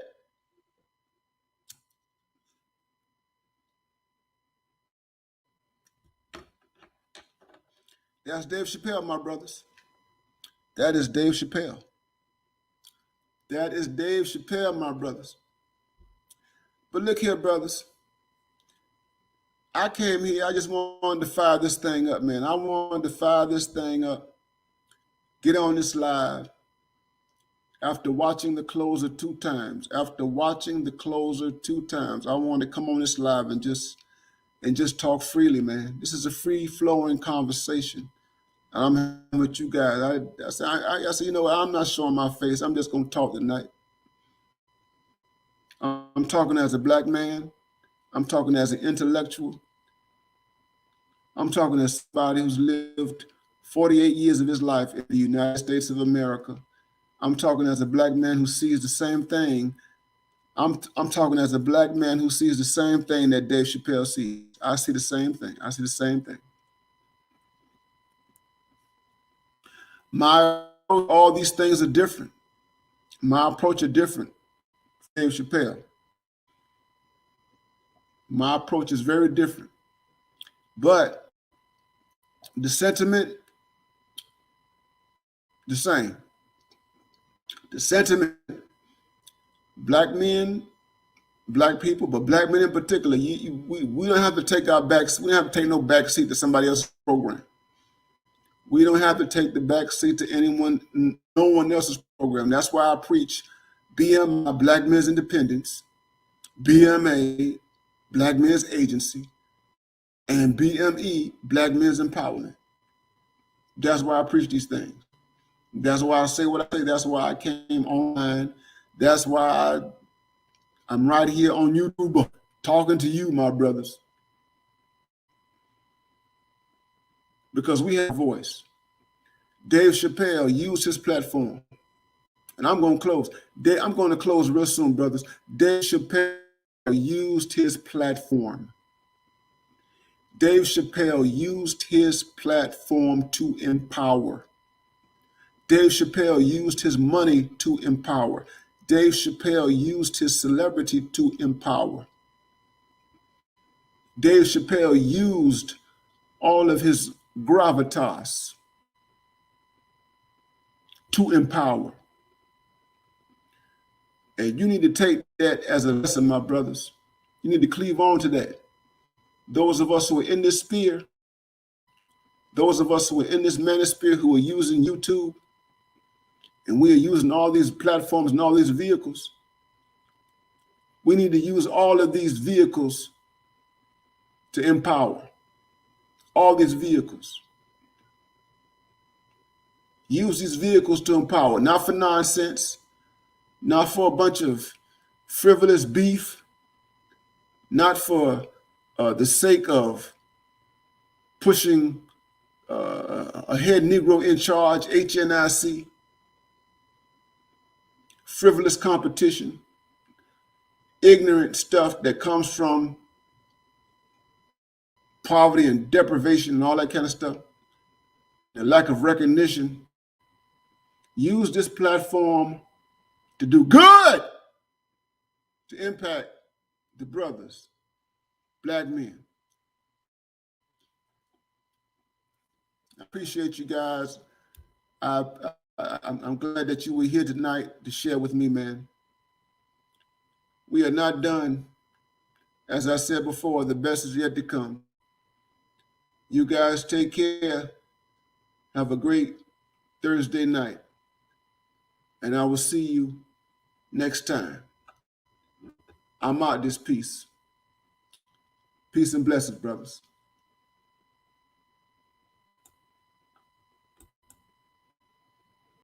That's Dave Chappelle, my brothers. That is Dave Chappelle. That is Dave Chappelle, my brothers. But look here, brothers. I came here, I just wanted to fire this thing up, man. I wanted to fire this thing up. Get on this live. After watching The Closer 2 times. After watching The Closer 2 times, I wanted to come on this live and just talk freely, man. This is a free-flowing conversation. I'm with you guys. I said, you know what? I'm not showing my face. I'm just going to talk tonight. I'm talking as a Black man. I'm talking as an intellectual. I'm talking as somebody who's lived 48 years of his life in the United States of America. I'm talking as a black man who sees the same thing. I'm talking as a black man who sees the same thing that Dave Chappelle sees. I see the same thing. I see the same thing. All these things are different. My approach is different. Dave Chappelle. My approach is very different. But the sentiment, the same. The sentiment, black men, black people, but black men in particular, we don't have to take our backs. We don't have to take no back seat to somebody else's program. We don't have to take the back seat to no one else's program. That's why I preach BMI, Black Men's Independence, BMA, Black Men's Agency, and BME, Black Men's Empowerment. That's why I preach these things. That's why I say what I say. That's why I came online. That's why I'm right here on YouTube talking to you, my brothers. Because we have a voice. Dave Chappelle used his platform. And I'm going to close. I'm going to close real soon, brothers. Dave Chappelle used his platform. Dave Chappelle used his platform to empower. Dave Chappelle used his money to empower. Dave Chappelle used his celebrity to empower. Dave Chappelle used all of his gravitas to empower. And you need to take that as a lesson, my brothers. You need to cleave on to that. Those of us who are in this sphere, those of us who are in this manosphere who are using YouTube, and we are using all these platforms and all these vehicles, we need to use all of these vehicles to empower. All these vehicles. Use these vehicles to empower, not for nonsense, not for a bunch of frivolous beef, not for the sake of pushing a head Negro in charge, HNIC, frivolous competition, ignorant stuff that comes from poverty and deprivation and all that kind of stuff, and lack of recognition. Use this platform to do good, to impact the brothers, black men. I appreciate you guys. I'm glad that you were here tonight to share with me, man. We are not done. As I said before, the best is yet to come. You guys take care. Have a great Thursday night. And I will see you next time. I'm out this piece. Peace and blessings, brothers.